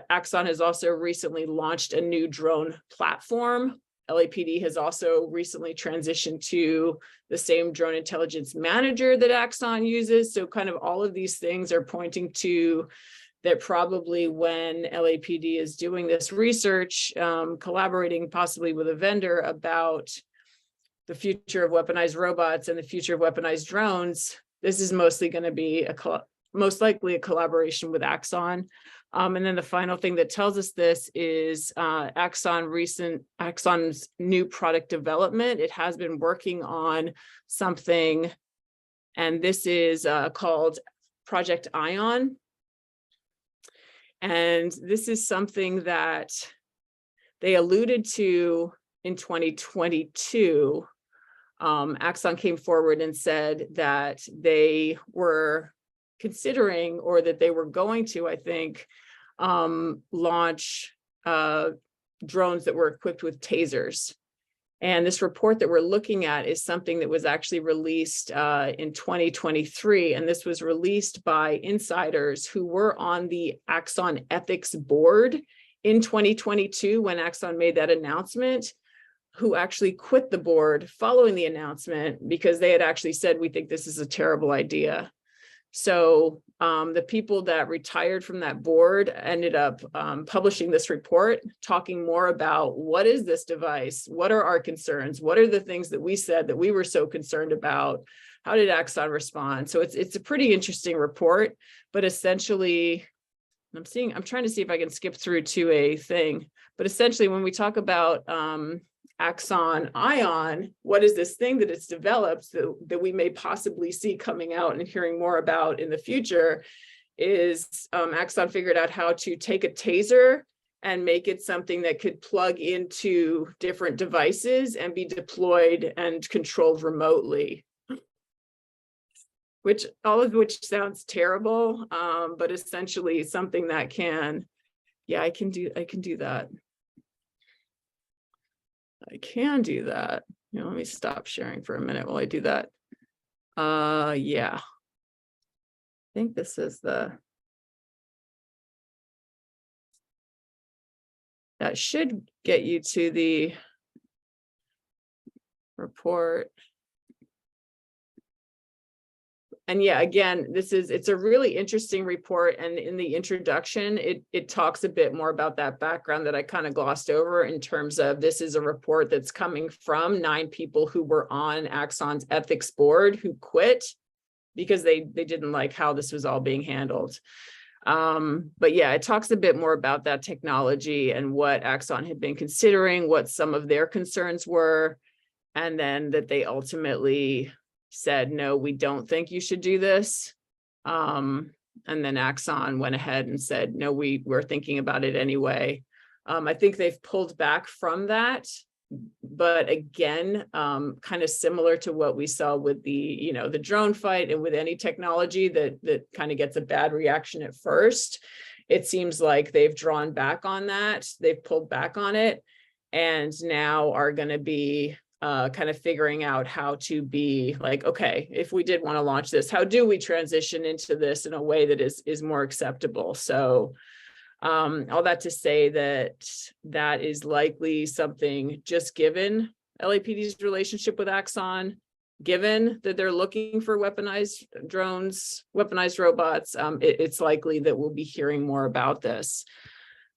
Axon has also recently launched a new drone platform. LAPD has also recently transitioned to the same drone intelligence manager that Axon uses. So kind of all of these things are pointing to that probably when LAPD is doing this research, collaborating possibly with a vendor about the future of weaponized robots and the future of weaponized drones, this is mostly going to be most likely a collaboration with Axon. And then the final thing that tells us this is Axon's new product development. It has been working on something, and this is called Project Ion. And this is something that they alluded to in 2022, Axon came forward and said that they were considering, or that they were going to, I think, launch drones that were equipped with tasers. And this report that we're looking at is something that was actually released in 2023. And this was released by insiders who were on the Axon ethics board in 2022 when Axon made that announcement, who actually quit the board following the announcement because they had actually said, we think this is a terrible idea. So the people that retired from that board ended up publishing this report, talking more about what is this device? What are our concerns? What are the things that we said that we were so concerned about? How did Axon respond? So it's a pretty interesting report, but essentially, I'm trying to see if I can skip through to a thing, but essentially when we talk about Axon Ion, what is this thing that it's developed that we may possibly see coming out and hearing more about in the future, is Axon figured out how to take a taser and make it something that could plug into different devices and be deployed and controlled remotely. All of which sounds terrible, but essentially something that can, yeah, I can do that. I can do that. Let me stop sharing for a minute while I do that. Yeah. I think this is that should get you to the report. And yeah, again, it's a really interesting report. And in the introduction, it talks a bit more about that background that I kind of glossed over, in terms of this is a report that's coming from 9 people who were on Axon's ethics board who quit because they didn't like how this was all being handled. But yeah, it talks a bit more about that technology and what Axon had been considering, what some of their concerns were, and then that they ultimately said, no, we don't think you should do this. And then Axon went ahead and said, no, we're thinking about it anyway. I think they've pulled back from that, but again, kind of similar to what we saw with the drone fight and with any technology that kind of gets a bad reaction at first. It seems like they've drawn back on that. They've pulled back on it, and now are going to be kind of figuring out how to be like, okay, if we did want to launch this, how do we transition into this in a way that is more acceptable? So all that to say that is likely something, just given LAPD's relationship with Axon, given that they're looking for weaponized drones, weaponized robots, it's likely that we'll be hearing more about this.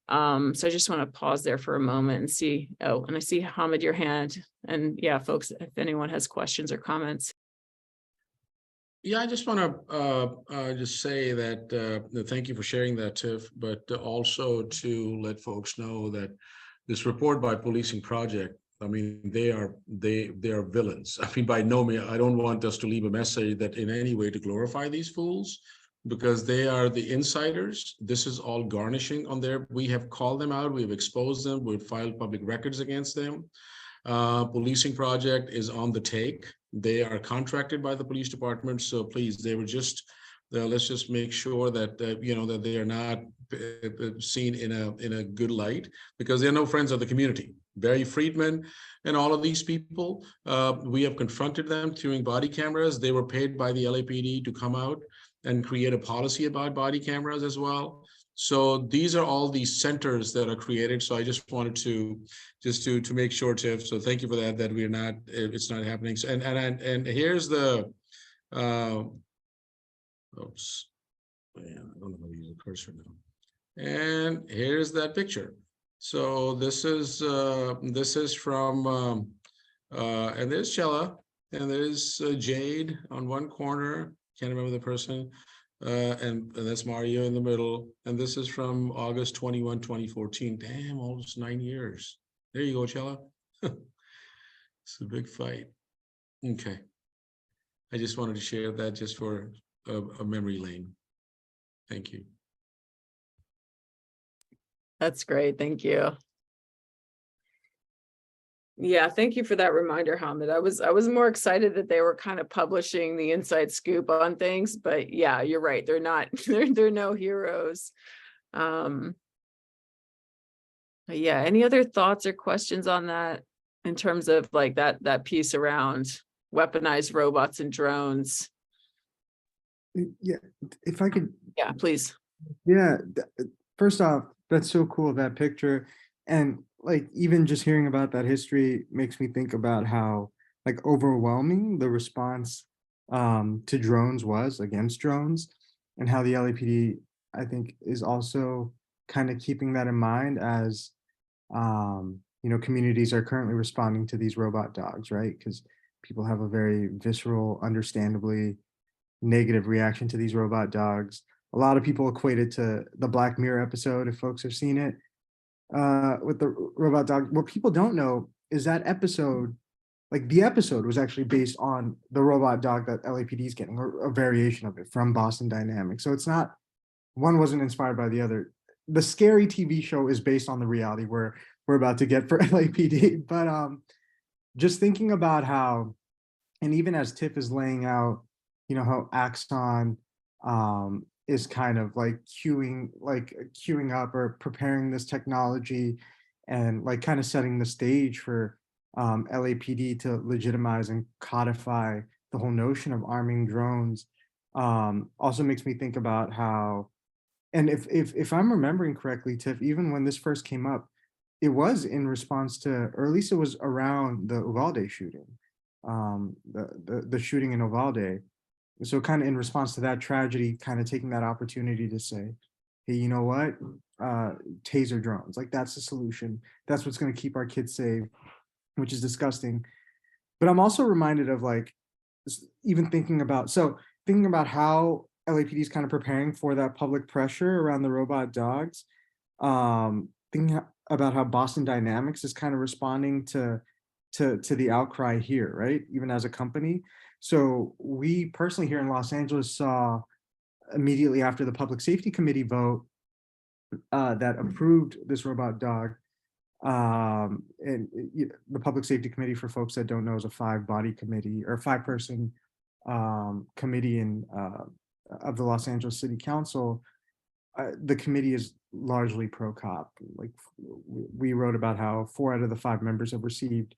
So I just want to pause there for a moment and see. Oh, and I see Hamid, your hand. And yeah, folks, if anyone has questions or comments. Yeah, I just want to just say that thank you for sharing that, Tiff, but also to let folks know that this report by Policing Project, I mean, they are villains. I mean, by no means, I don't want us to leave a message that in any way to glorify these fools, because they are the insiders. This is all garnishing on their, we have called them out, we've exposed them, we've filed public records against them. Policing Project is on the take. They are contracted by the police department. So please, they were just, let's just make sure that, that they are not seen in a good light, because they're no friends of the community. Barry Friedman and all of these people, we have confronted them during body cameras. They were paid by the LAPD to come out and create a policy about body cameras as well. So these are all these centers that are created. So I just wanted to make sure, Tiff. So thank you for that. That we're not, it's not happening. So, and here's the, oops, man, I don't know how to use a cursor now. And here's that picture. So this is from, and there's Chella, and there's Jade on one corner. Can't remember the person. And that's Mario in the middle. And this is from August 21, 2014. Damn, almost 9 years. There you go, Chella. It's a big fight. Okay. I just wanted to share that just for a memory lane. Thank you. That's great. Thank you. Yeah, thank you for that reminder, Hamid. I was more excited that they were kind of publishing the inside scoop on things, but yeah, you're right. They're not, they're no heroes. But yeah, any other thoughts or questions on that in terms of like that piece around weaponized robots and drones? Yeah, if I could, Yeah, please. yeah, first off, that's so cool, that picture. And like, even just hearing about that history makes me think about how like overwhelming the response to drones was, against drones, and how the LAPD, I think, is also kind of keeping that in mind as communities are currently responding to these robot dogs, right? Because people have a very visceral, understandably negative reaction to these robot dogs. A lot of people equate it to the Black Mirror episode, if folks have seen it, with the robot dog. What people don't know is that episode, like the episode was actually based on the robot dog that LAPD is getting, or a variation of it from Boston Dynamics. So it's not, one wasn't inspired by the other. The scary TV show is based on the reality we're about to get for LAPD. But just thinking about how, and even as Tiff is laying out, how Axon is kind of like queuing up or preparing this technology, and like kind of setting the stage for LAPD to legitimize and codify the whole notion of arming drones. Also makes me think about how, and if I'm remembering correctly, Tiff, even when this first came up, it was in response to, or at least it was around the Uvalde shooting, the shooting in Uvalde. So kind of in response to that tragedy, kind of taking that opportunity to say, hey, you know what? Taser drones, like that's the solution. That's what's going to keep our kids safe, which is disgusting. But I'm also reminded of like, even thinking about how LAPD is kind of preparing for that public pressure around the robot dogs. Thinking about how Boston Dynamics is kind of responding to the outcry here, right? Even as a company. So we personally here in Los Angeles saw immediately after the Public Safety Committee vote that approved this robot dog. And the Public Safety Committee, for folks that don't know, is a 5-body committee, or 5-person committee of the Los Angeles City Council. The committee is largely pro-cop. Like we wrote about how 4 out of the 5 members have received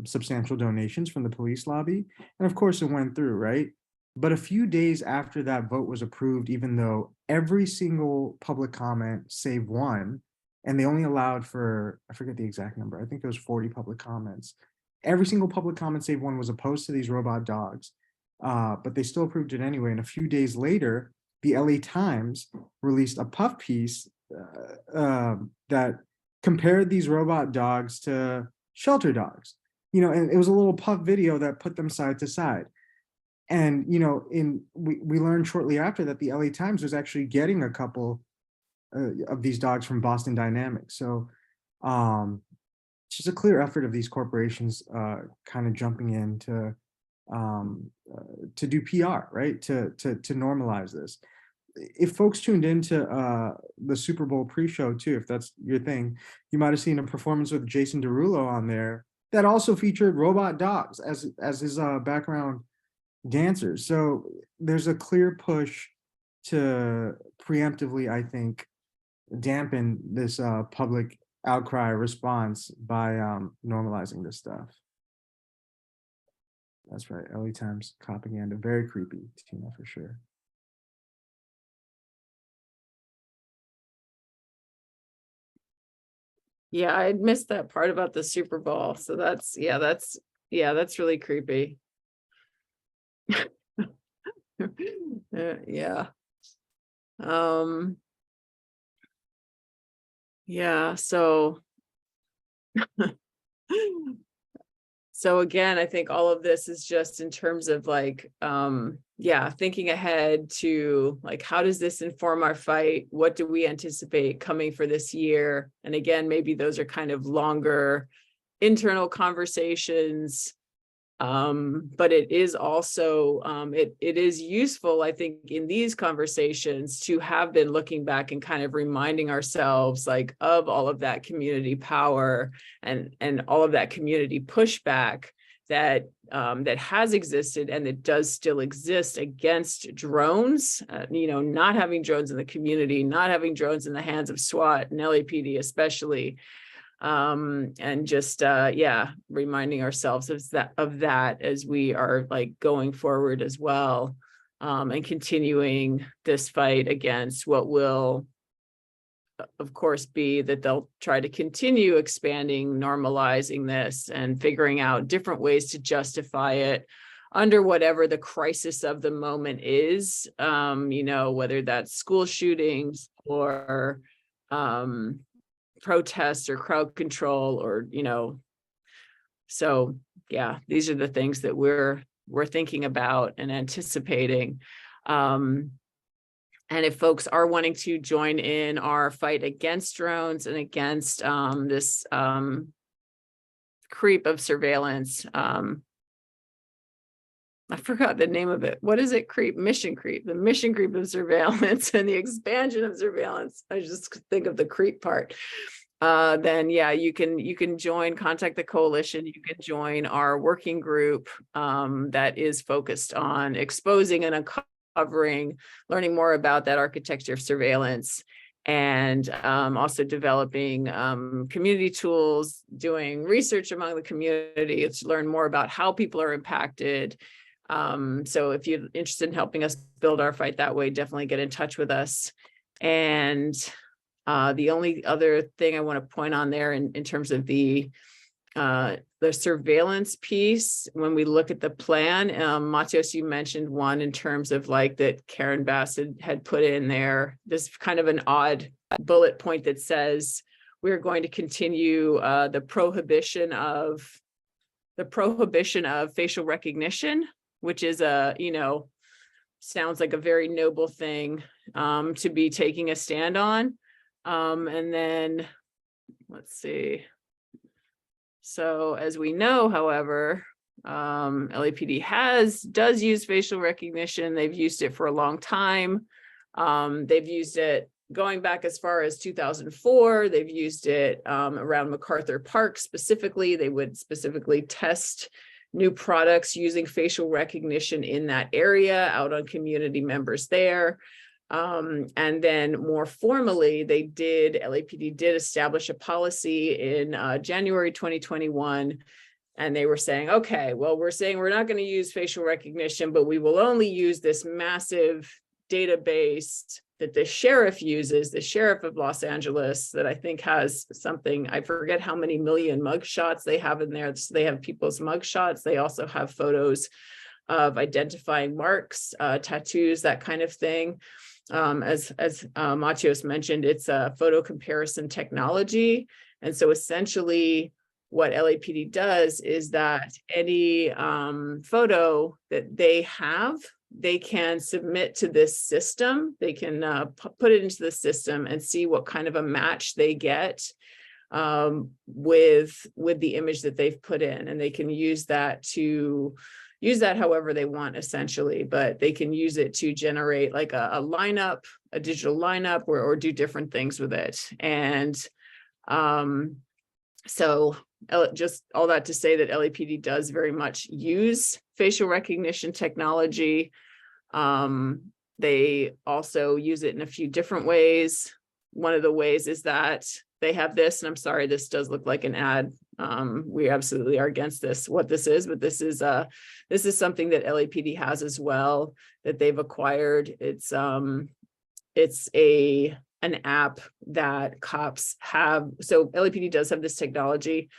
substantial donations from the police lobby. And of course it went through, right? But a few days after that vote was approved, even though every single public comment save one, and they only allowed for, I forget the exact number, I think it was 40 public comments. Every single public comment save one was opposed to these robot dogs, but they still approved it anyway. And a few days later, the LA Times released a puff piece that compared these robot dogs to shelter dogs, and it was a little puff video that put them side to side. And, we learned shortly after that the LA Times was actually getting a couple of these dogs from Boston Dynamics. So it's just a clear effort of these corporations kind of jumping in to do PR, right? To normalize this. If folks tuned into the Super Bowl pre-show too, if that's your thing, you might have seen a performance with Jason Derulo on there that also featured robot dogs as his background dancers. So there's a clear push to preemptively, I think, dampen this public outcry response by normalizing this stuff. That's right, LA Times propaganda, very creepy, Tina, for sure. Yeah, I missed that part about the Super Bowl. So that's really creepy. Yeah. Yeah, so so again, I think all of this is just in terms of like thinking ahead to like, how does this inform our fight? What do we anticipate coming for this year? And again, maybe those are kind of longer internal conversations But it is also, it is useful, I think, in these conversations to have been looking back and kind of reminding ourselves like of all of that community power and all of that community pushback that that has existed and that does still exist against drones, not having drones in the community, not having drones in the hands of SWAT and LAPD especially. And just reminding ourselves of that as we are like going forward as well, and continuing this fight against what will of course be that they'll try to continue expanding, normalizing this and figuring out different ways to justify it under whatever the crisis of the moment is, whether that's school shootings or protests or crowd control or, so yeah, these are the things that we're thinking about and anticipating. And if folks are wanting to join in our fight against drones and against this creep of surveillance, I forgot the name of it. What is it? Mission creep, the mission creep of surveillance and the expansion of surveillance. I just think of the creep part. Then yeah, you can contact the coalition. You can join our working group that is focused on exposing and uncovering, learning more about that architecture of surveillance, and also developing community tools, doing research among the community to learn more about how people are impacted. So if you're interested in helping us build our fight that way, definitely get in touch with us. And the only other thing I want to point on there in terms of the surveillance piece, when we look at the plan, Matios, you mentioned one in terms of like that Karen Bassett had put in there, this kind of an odd bullet point that says we're going to continue the prohibition of facial recognition, which is sounds like a very noble thing to be taking a stand on. And then let's see. So as we know, however, LAPD does use facial recognition. They've used it for a long time. They've used it going back as far as 2004. They've used it around MacArthur Park specifically. They would specifically test new products using facial recognition in that area out on community members there. And then more formally, LAPD did establish a policy in January 2021. And they were saying, okay, well, we're saying we're not going to use facial recognition, but we will only use this massive database that the sheriff uses, the sheriff of Los Angeles, that I think has something, I forget how many million mugshots they have in there. So they have people's mugshots. They also have photos of identifying marks, tattoos, that kind of thing. As Matios mentioned, it's a photo comparison technology. And so essentially what LAPD does is that any photo that they have, they can submit to this system. They can put it into the system and see what kind of a match they get with the image that they've put in. And they can use that however they want, essentially, but they can use it to generate like a lineup, a digital lineup, or do different things with it. And so just all that to say that LAPD does very much use facial recognition technology. They also use it in a few different ways. One of the ways is that they have this, and I'm sorry, this does look like an ad. We absolutely are against this, what this is, but this is something that LAPD has as well that they've acquired. It's an app that cops have. So LAPD does have this technology.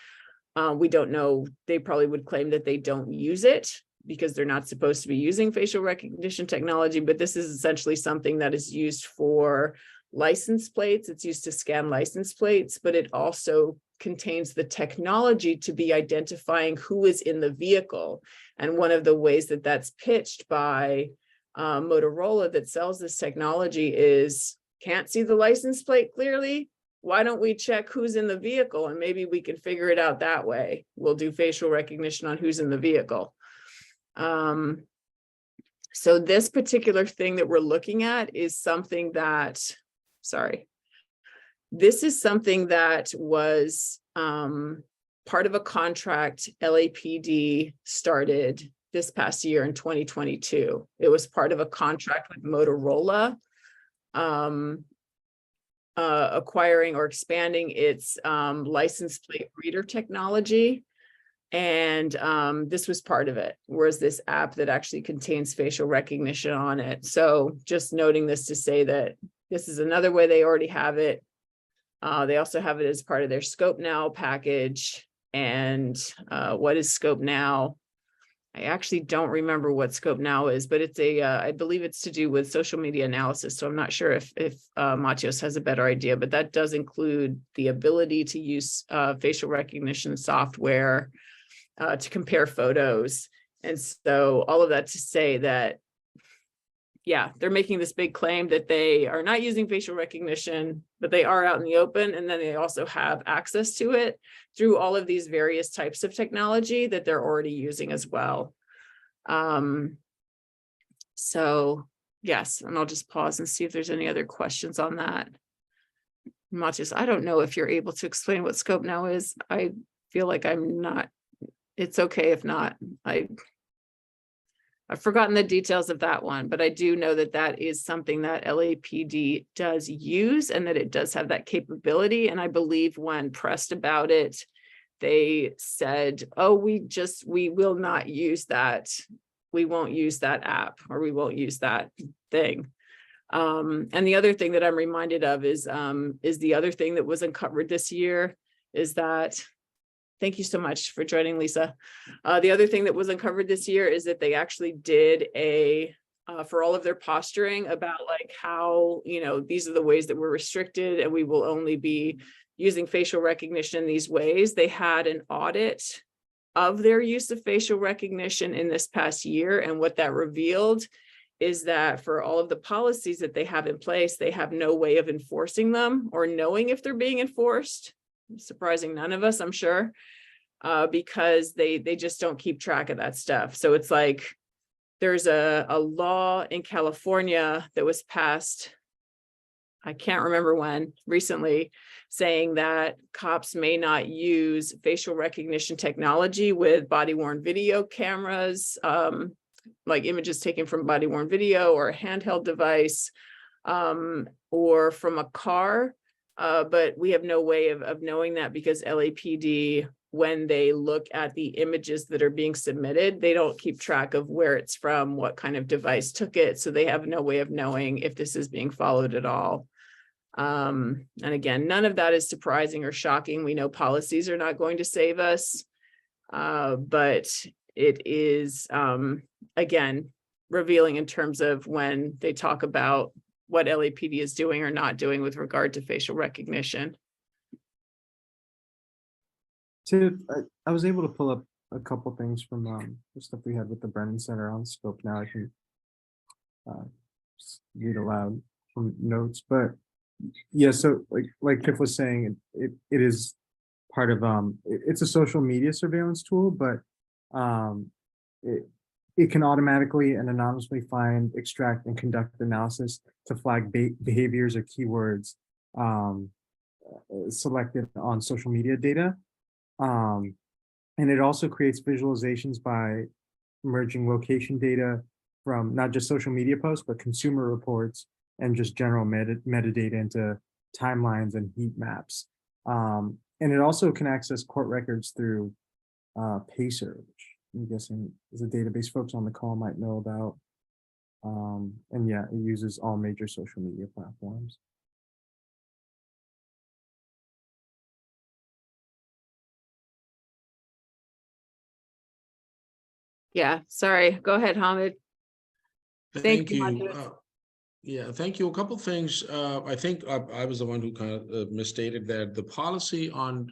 We don't know, they probably would claim that they don't use it because they're not supposed to be using facial recognition technology, but this is essentially something that is used for license plates. It's used to scan license plates, but it also contains the technology to be identifying who is in the vehicle. And one of the ways that that's pitched by Motorola that sells this technology is, can't see the license plate clearly? why don't we check who's in the vehicle and maybe we can figure it out that way. We'll do facial recognition on who's in the vehicle. So this particular thing that we're looking at is something that, this is something that was part of a contract LAPD started this past year in 2022. It was part of a contract with Motorola, acquiring or expanding its license plate reader technology. And this was part of it, whereas this app that actually contains facial recognition on it. So just noting this to say that this is another way they already have it. They also have it as part of their Scope Now package. And what is Scope Now? I actually don't remember what Scope Now is, but it's I believe it's to do with social media analysis. So I'm not sure if Matios has a better idea, but that does include the ability to use facial recognition software to compare photos. And so all of that to say that, yeah, they're making this big claim that they are not using facial recognition, but they are out in the open. And then they also have access to it through all of these various types of technology that they're already using as well. So yes, and I'll just pause and see if there's any other questions on that. Matias, I don't know if you're able to explain what Scope Now is. I feel like I'm not. It's okay if not. I've forgotten the details of that one, but I do know that that is something that LAPD does use and that it does have that capability. And I believe when pressed about it, they said, oh, we will not use that. We won't use that app, or we won't use that thing. And the other thing that I'm reminded of is the other thing that was uncovered this year is that, thank you so much for joining, Lisa. The other thing that was uncovered this year is that they actually did for all of their posturing about like how, these are the ways that we're restricted and we will only be using facial recognition in these ways. They had an audit of their use of facial recognition in this past year. And what that revealed is that for all of the policies that they have in place, they have no way of enforcing them or knowing if they're being enforced. Surprising none of us, I'm sure, because they just don't keep track of that stuff. So it's like there's a law in California that was passed, I can't remember when, recently, saying that cops may not use facial recognition technology with body-worn video cameras, like images taken from body-worn video or a handheld device, or from a car. But we have no way of knowing that because LAPD, when they look at the images that are being submitted, they don't keep track of where it's from, what kind of device took it. So they have no way of knowing if this is being followed at all. And again, none of that is surprising or shocking. We know policies are not going to save us, but it is, again, revealing in terms of when they talk about what LAPD is doing or not doing with regard to facial recognition. I was able to pull up a couple things from the stuff we had with the Brennan Center on Scope Now. I can just read aloud from notes, but yeah. So like Tiff was saying, it is part of it's a social media surveillance tool, but it can automatically and anonymously find, extract, and conduct analysis to flag behaviors or keywords selected on social media data. And it also creates visualizations by merging location data from not just social media posts, but consumer reports and just general metadata into timelines and heat maps. And it also can access court records through Pacer, which I'm guessing is a database folks on the call might know about. And yeah, it uses all major social media platforms. Yeah, sorry. Go ahead, Hamid. Thank you. Matias. Yeah, thank you. A couple things. I think I was the one who kind of misstated that the policy on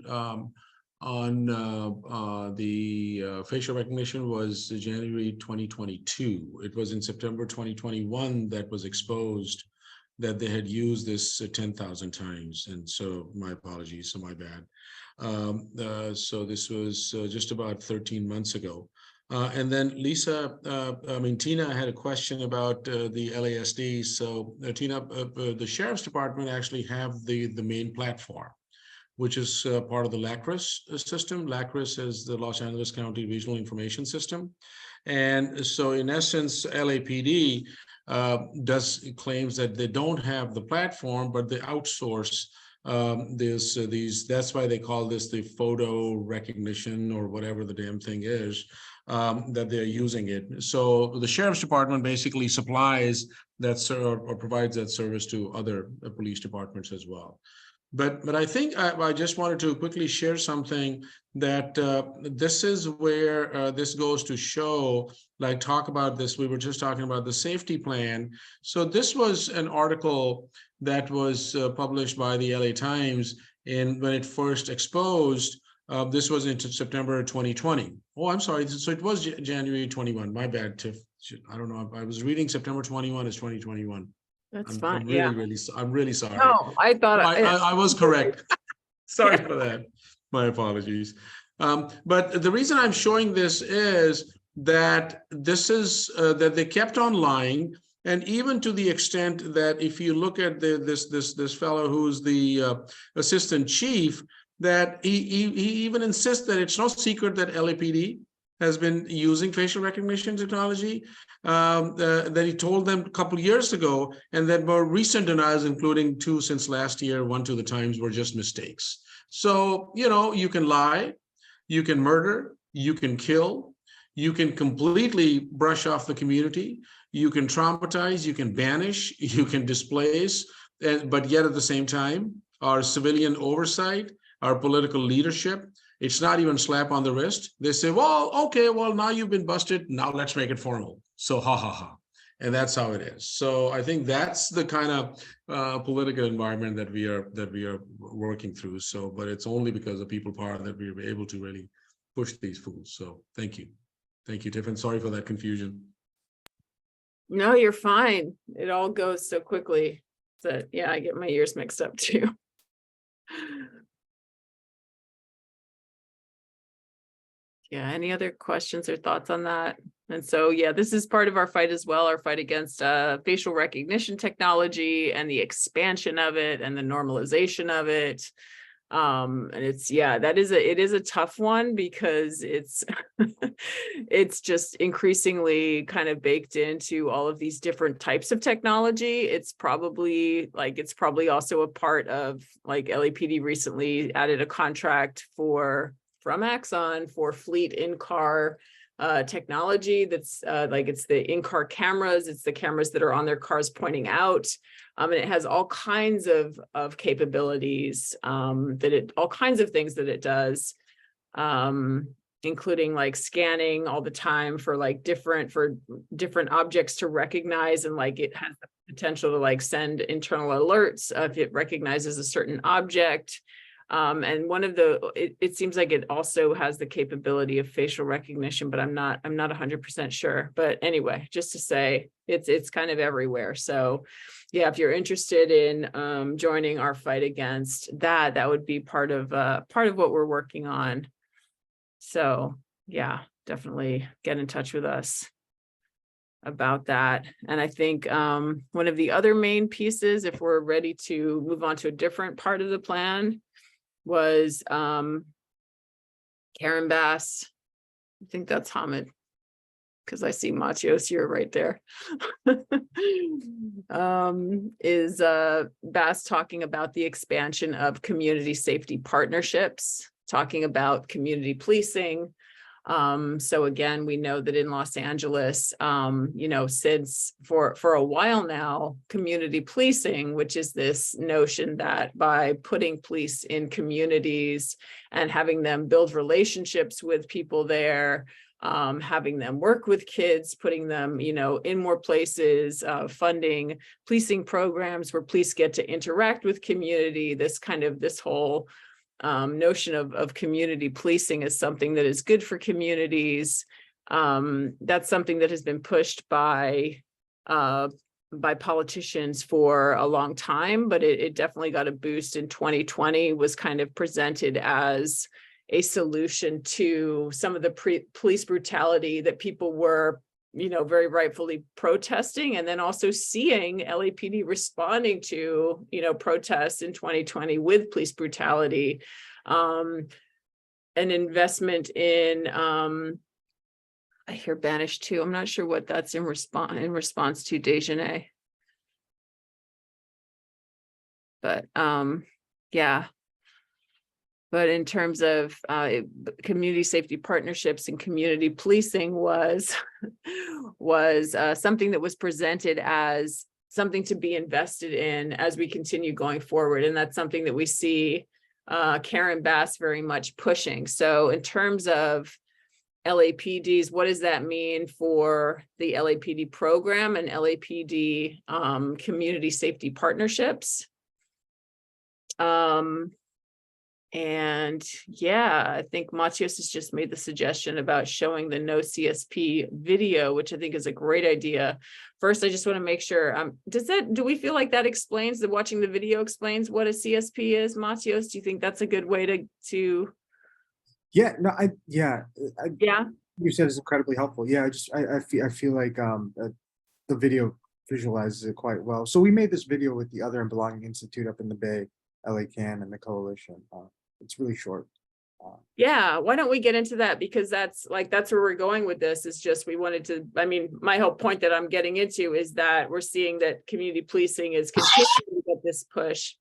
the facial recognition was January 2022. It was in September 2021 that was exposed that they had used this 10,000 times. And so my apologies, so my bad. So this was just about 13 months ago. And then Lisa, Tina had a question about the LASD. So Tina, the Sheriff's Department actually have the main platform, which is part of the LACRIS system. LACRIS is the Los Angeles County Regional Information System. And so in essence, LAPD claims that they don't have the platform, but they outsource that's why they call this the photo recognition or whatever the damn thing is, that they're using it. So the Sheriff's Department basically supplies that or provides that service to other police departments as well. But I think I just wanted to quickly share something that this is where this goes to show, like talk about this, we were just talking about the safety plan. So this was an article that was published by the LA Times when it first exposed, this was in September 2020. Oh, I'm sorry, so it was January 21, my bad, Tiff. I don't know, I was reading September 21 as 2021. That's I'm fine. I'm really sorry. No, I thought I was correct. Sorry for that. My apologies. But the reason I'm showing this is that this is that they kept on lying, and even to the extent that if you look at this fellow who's the assistant chief, that he even insists that it's no secret that LAPD has been using facial recognition technology, that he told them a couple of years ago, and that more recent denials, including 2 since last year, 1 to the Times, were just mistakes. So, you can lie, you can murder, you can kill, you can completely brush off the community, you can traumatize, you can banish, you can displace, but yet at the same time, our civilian oversight, our political leadership, it's not even slap on the wrist. They say, well, okay, well, now you've been busted. Now let's make it formal. So ha, ha, ha. And that's how it is. So I think that's the kind of political environment that we are working through. So, but it's only because of people power that we are able to really push these fools. So thank you. Thank you, Tiff. And sorry for that confusion. No, you're fine. It all goes so quickly that, yeah, I get my ears mixed up too. Yeah, any other questions or thoughts on that? And so, yeah, this is part of our fight as well, our fight against facial recognition technology and the expansion of it and the normalization of it. And it's, yeah, it is a tough one because it's it's just increasingly kind of baked into all of these different types of technology. It's probably also a part of, like, LAPD recently added a contract from Axon for fleet in-car technology that's it's the in-car cameras, it's the cameras that are on their cars pointing out, and it has all kinds of capabilities, all kinds of things that it does, including like scanning all the time for different objects to recognize, and like it has the potential to like send internal alerts if it recognizes a certain object. And it seems like it also has the capability of facial recognition, but I'm not 100% sure. But anyway, just to say it's kind of everywhere. So yeah, if you're interested in joining our fight against that would be part of what we're working on. So yeah, definitely get in touch with us about that. And I think one of the other main pieces, if we're ready to move on to a different part of the plan, was Karen Bass. I think that's Hamid, because I see Matios, you're right there. Is Bass talking about the expansion of community safety partnerships, talking about community policing. So again, we know that in Los Angeles, since for a while now, community policing, which is this notion that by putting police in communities and having them build relationships with people there, having them work with kids, putting them, in more places, funding policing programs where police get to interact with community, this whole notion of community policing is something that is good for communities. That's something that has been pushed by by politicians for a long time, but it definitely got a boost in 2020, was kind of presented as a solution to some of the police brutality that people were, very rightfully protesting, and then also seeing LAPD responding to, protests in 2020 with police brutality. An investment in, I hear banished too. I'm not sure what that's in response to, Dejanay. But yeah. But in terms of community safety partnerships and community policing was something that was presented as something to be invested in as we continue going forward. And that's something that we see Karen Bass very much pushing. So in terms of LAPDs, what does that mean for the LAPD program and LAPD community safety partnerships? And yeah, I think Matios has just made the suggestion about showing the no CSP video, which I think is a great idea. First, I just want to make sure, do we feel like that explains, that watching the video explains what a CSP is, Matios? Do you think that's a good way to? Yeah, no, Yeah. You said it's incredibly helpful. Yeah, I feel like the video visualizes it quite well. So we made this video with the Other and Belonging Institute up in the Bay, LA Can, and the coalition. It's really short. Yeah, why don't we get into that? Because that's where we're going with this, is just we wanted to, my whole point that I'm getting into is that we're seeing that community policing is continuing to get this push,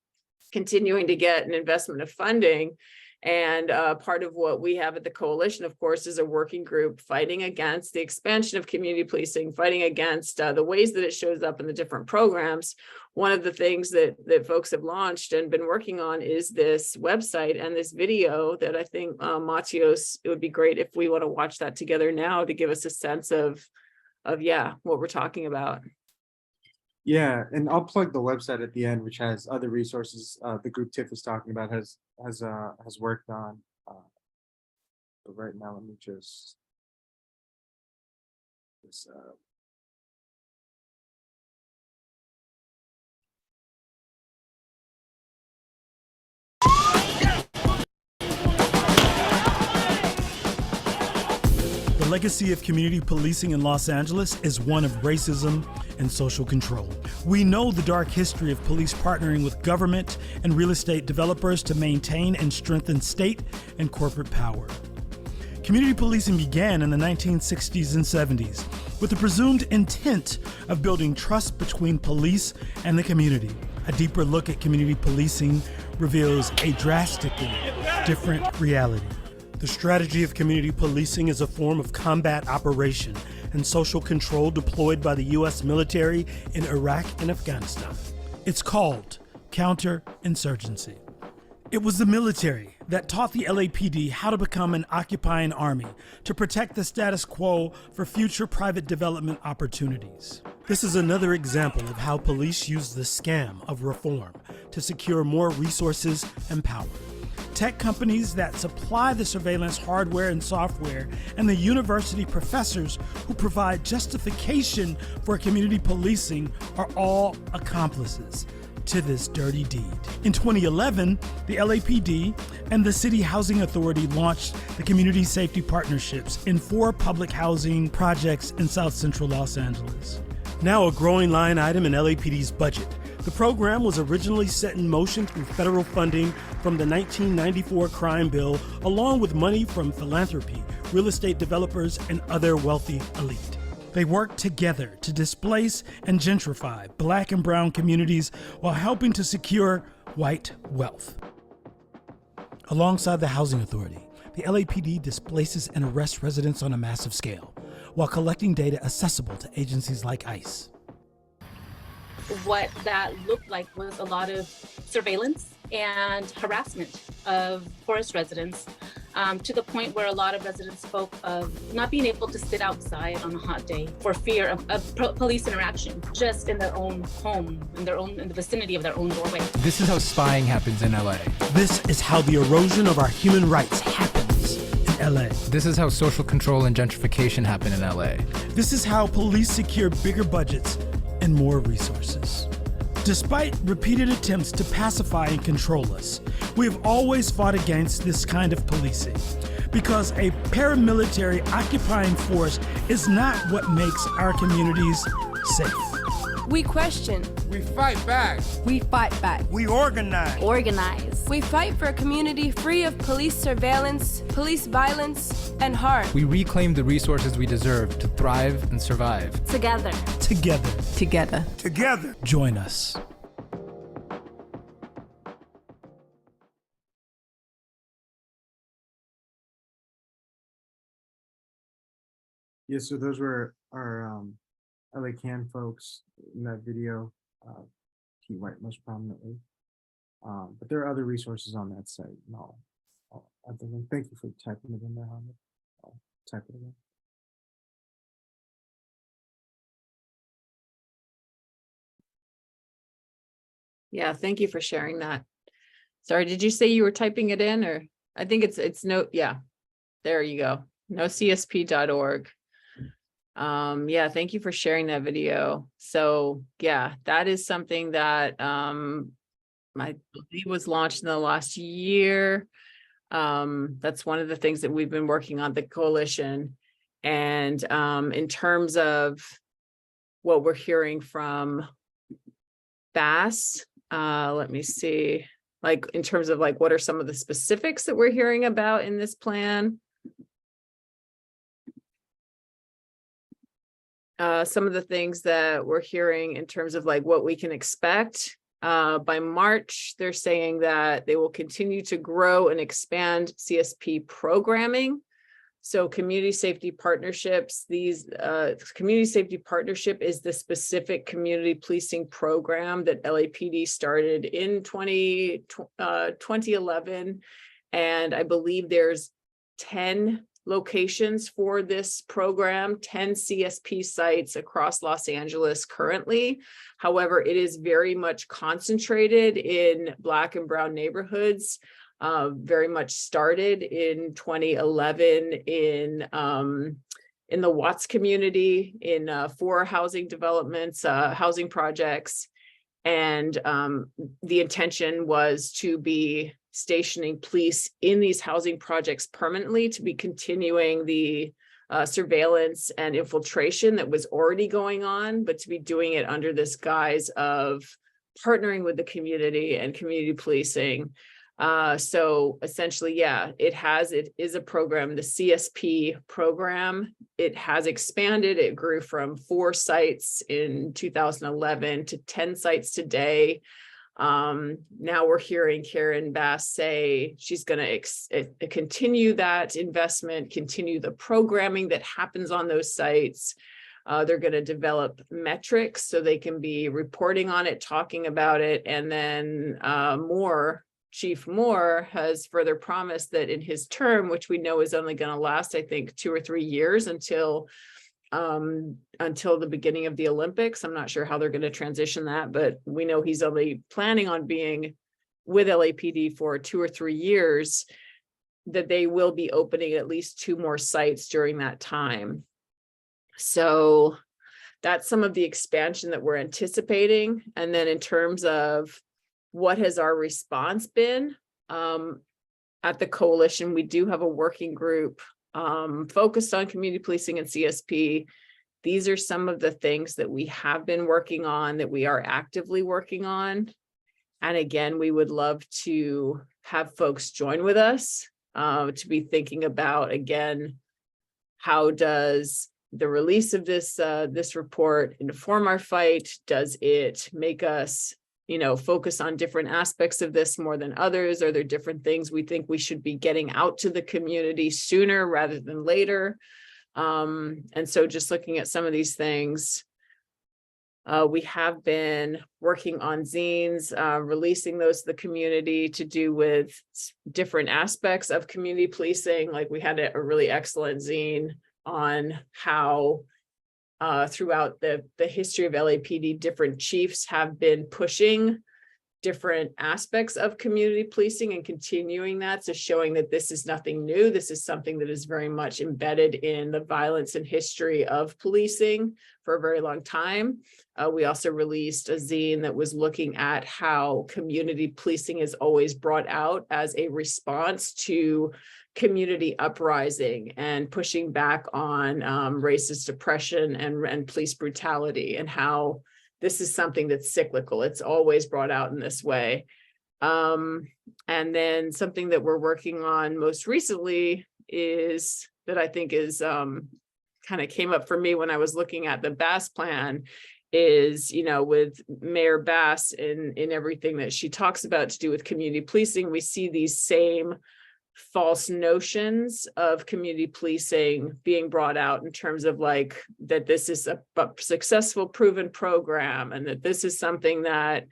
continuing to get an investment of funding. And part of what we have at the coalition, of course, is a working group fighting against the expansion of community policing, fighting against the ways that it shows up in the different programs. One of the things that folks have launched and been working on is this website and this video that I think, Matios, it would be great if we want to watch that together now to give us a sense of what we're talking about. Yeah, and I'll plug the website at the end, which has other resources the group Tiff is talking about has worked on. But right now, let me just this. The legacy of community policing in Los Angeles is one of racism and social control. We know the dark history of police partnering with government and real estate developers to maintain and strengthen state and corporate power. Community policing began in the 1960s and 70s with the presumed intent of building trust between police and the community. A deeper look at community policing reveals a drastically different reality. The strategy of community policing is a form of combat operation and social control deployed by the U.S. military in Iraq and Afghanistan. It's called counterinsurgency. It was the military that taught the LAPD how to become an occupying army to protect the status quo for future private development opportunities. This is another example of how police use the scam of reform to secure more resources and power. Tech companies that supply the surveillance hardware and software, and the university professors who provide justification for community policing are all accomplices to this dirty deed. In 2011, the LAPD and the City Housing Authority launched the Community Safety Partnerships in 4 public housing projects in South Central Los Angeles. Now a growing line item in LAPD's budget, the program was originally set in motion through federal funding from the 1994 crime bill, along with money from philanthropy, real estate developers, and other wealthy elite. They worked together to displace and gentrify Black and brown communities while helping to secure white wealth. Alongside the Housing Authority, the LAPD displaces and arrests residents on a massive scale, while collecting data accessible to agencies like ICE. What that looked like was a lot of surveillance and harassment of forest residents, to the point where a lot of residents spoke of not being able to sit outside on a hot day for fear of police interaction, just in their own home, in the vicinity of their own doorway. This is how spying happens in LA. This is how the erosion of our human rights happens in LA. This is how social control and gentrification happen in LA. This is how police secure bigger budgets and more resources. Despite repeated attempts to pacify and control us, we have always fought against this kind of policing, because a paramilitary occupying force is not what makes our communities safe. We question. We fight back. We fight back. We organize. Organize. We fight for a community free of police surveillance, police violence, and harm. We reclaim the resources we deserve to thrive and survive. Together. Together. Together. Together. Join us. Yeah, so those were our LA Can folks in that video, Pete White most prominently. But there are other resources on that site. And I'll add the link. Thank you for typing it in there, Hamid. I'll type it again. Yeah, thank you for sharing that. Sorry, did you say you were typing it in, or I think it's no, yeah, there you go. NoCSP.org. Yeah, thank you for sharing that video. So yeah, that is something that I believe was launched in the last year. That's one of the things that we've been working on, the coalition. And in terms of what we're hearing from Bass, let me see, like in terms of like what are some of the specifics that we're hearing about in this plan. Some of the things that we're hearing in terms of like what we can expect. By March, they're saying that they will continue to grow and expand CSP programming. So community safety partnerships, these community safety partnership is the specific community policing program that LAPD started in 2011. And I believe there's 10 locations for this program, 10 CSP sites across Los Angeles currently. However, it is very much concentrated in Black and brown neighborhoods. Very much started in 2011 in the Watts community, in 4 housing developments, housing projects. And the intention was to be stationing police in these housing projects permanently, to be continuing the surveillance and infiltration that was already going on, but to be doing it under this guise of partnering with the community and community policing. So essentially, yeah, it is a program, the CSP program. It has expanded. It grew from 4 sites in 2011 to 10 sites today. Now we're hearing Karen Bass say she's going to continue that investment, continue the programming that happens on those sites. They're going to develop metrics so they can be reporting on it, talking about it, and then Chief Moore has further promised that in his term, which we know is only going to last, I think, 2 or 3 years until the beginning of the Olympics. I'm not sure how they're going to transition that, but we know he's only planning on being with LAPD for 2 or 3 years, that they will be opening at least 2 more sites during that time. So that's some of the expansion that we're anticipating. And then in terms of what has our response been at the coalition, we do have a working group focused on community policing and CSP. These are some of the things that we have been working on, that we are actively working on. And again, we would love to have folks join with us to be thinking about, again, how does the release of this report inform our fight? Does it make us focus on different aspects of this more than others? Are there different things we think we should be getting out to the community sooner rather than later? And so just looking at some of these things, we have been working on zines, releasing those to the community to do with different aspects of community policing. Like we had a really excellent zine on how throughout the history of LAPD, different chiefs have been pushing different aspects of community policing and continuing that. So showing that this is nothing new. This is something that is very much embedded in the violence and history of policing for a very long time. We also released a zine that was looking at how community policing is always brought out as a response to community uprising and pushing back on racist oppression and police brutality, and how this is something that's cyclical. It's always brought out in this way. And then something that we're working on most recently is that I think is kind of came up for me when I was looking at the Bass plan is, you know, with Mayor Bass in everything that she talks about to do with community policing, we see these same false notions of community policing being brought out in terms of like that this is a successful proven program, and that this is something that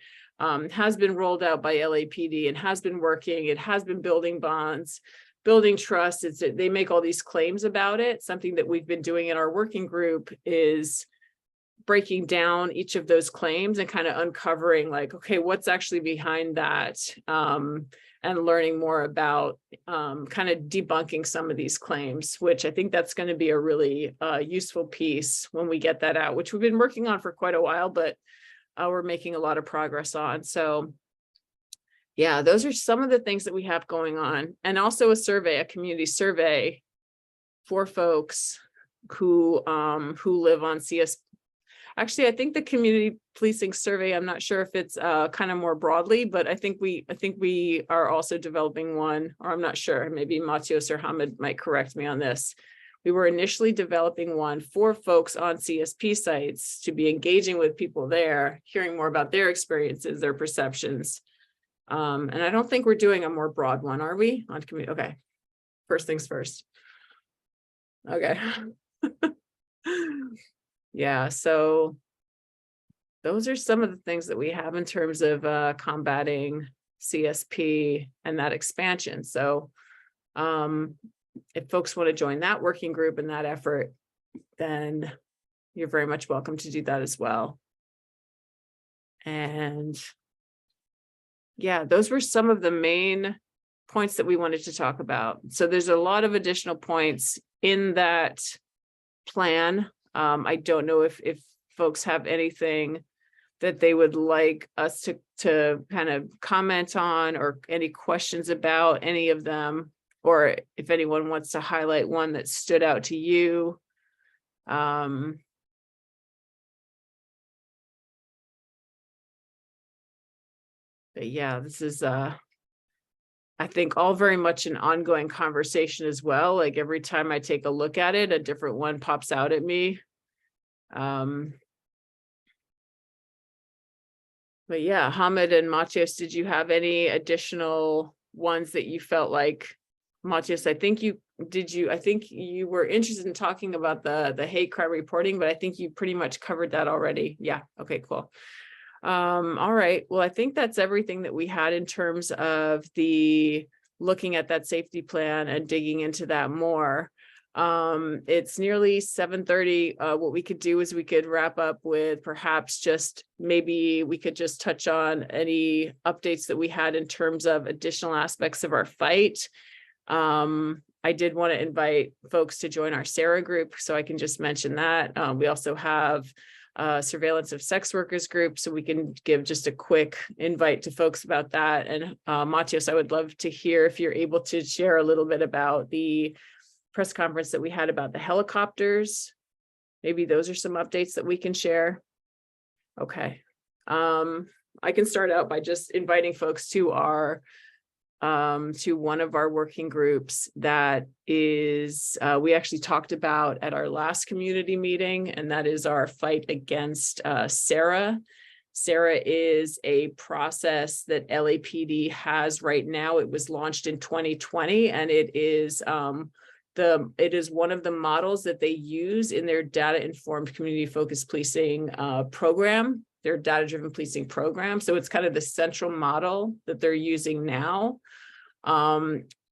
has been rolled out by LAPD and has been working, it has been building bonds, building trust. They make all these claims about it. Something that we've been doing in our working group is breaking down each of those claims and kind of uncovering like, okay, what's actually behind that, and learning more about kind of debunking some of these claims, which I think that's going to be a really useful piece when we get that out, which we've been working on for quite a while, but we're making a lot of progress on. So yeah, those are some of the things that we have going on. And also a survey, a community survey for folks who live on CS. Actually, I think the community policing survey, I'm not sure if it's kind of more broadly, but I think we are also developing one, or I'm not sure, maybe Matios or Hamid might correct me on this. We were initially developing one for folks on CSP sites to be engaging with people there, hearing more about their experiences, their perceptions. And I don't think we're doing a more broad one, are we? On community? Okay, first things first. Okay. Yeah, so those are some of the things that we have in terms of combating CSP and that expansion. So if folks want to join that working group and that effort, then you're very much welcome to do that as well. And yeah, those were some of the main points that we wanted to talk about. So there's a lot of additional points in that plan. I don't know if folks have anything that they would like us to kind of comment on, or any questions about any of them, or if anyone wants to highlight one that stood out to you. But yeah, this is I think all very much an ongoing conversation as well. Like every time I take a look at it, a different one pops out at me. But yeah, Hamid and Matios, did you have any additional ones that you felt like, Matios, I think you were interested in talking about the hate crime reporting, but I think you pretty much covered that already. Yeah, okay, cool. All right, well, I think that's everything that we had in terms of the looking at that safety plan and digging into that more. It's nearly 7:30. What we could do is we could wrap up with perhaps just maybe we could just touch on any updates that we had in terms of additional aspects of our fight. I did want to invite folks to join our Sarah group, so I can just mention that. We also have surveillance of sex workers group, so we can give just a quick invite to folks about that. And Matios, I would love to hear if you're able to share a little bit about the press conference that we had about the helicopters. Maybe those are some updates that we can share. Okay. I can start out by just inviting folks to our to one of our working groups that is we actually talked about at our last community meeting, and that is our fight against SARA. SARA is a process that LAPD has right now. It was launched in 2020, and it is one of the models that they use in their data-informed community-focused policing program, their data-driven policing program. So it's kind of the central model that they're using now.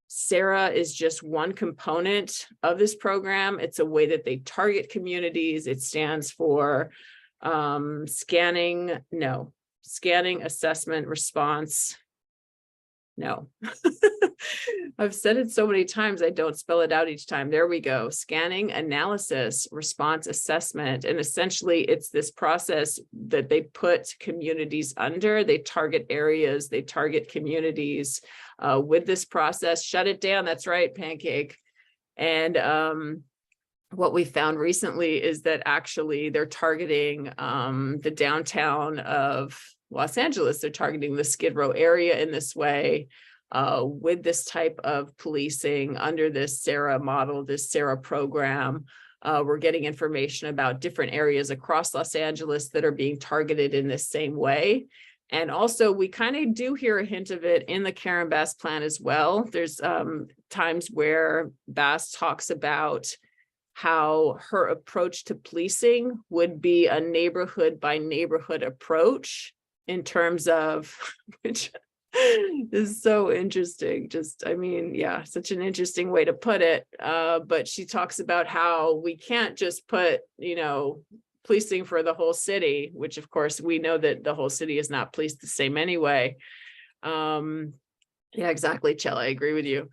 SARA is just one component of this program. It's a way that they target communities. It stands for Scanning, assessment, response. No. I've said it so many times, I don't spell it out each time. There we go. Scanning, analysis, response, assessment. And essentially it's this process that they put communities under. They target areas, they target communities with this process. Shut it down. That's right, Pancake. And what we found recently is that actually they're targeting the downtown of Los Angeles. They're targeting the Skid Row area in this way with this type of policing under this SARA model, this SARA program. We're getting information about different areas across Los Angeles that are being targeted in this same way. And also we kind of do hear a hint of it in the Karen Bass plan as well. There's times where Bass talks about how her approach to policing would be a neighborhood by neighborhood approach in terms of, which is so interesting. Just, I mean, yeah, such an interesting way to put it. But she talks about how we can't just put, you know, policing for the whole city, which of course we know that the whole city is not policed the same anyway. Yeah, exactly, Chell, I agree with you.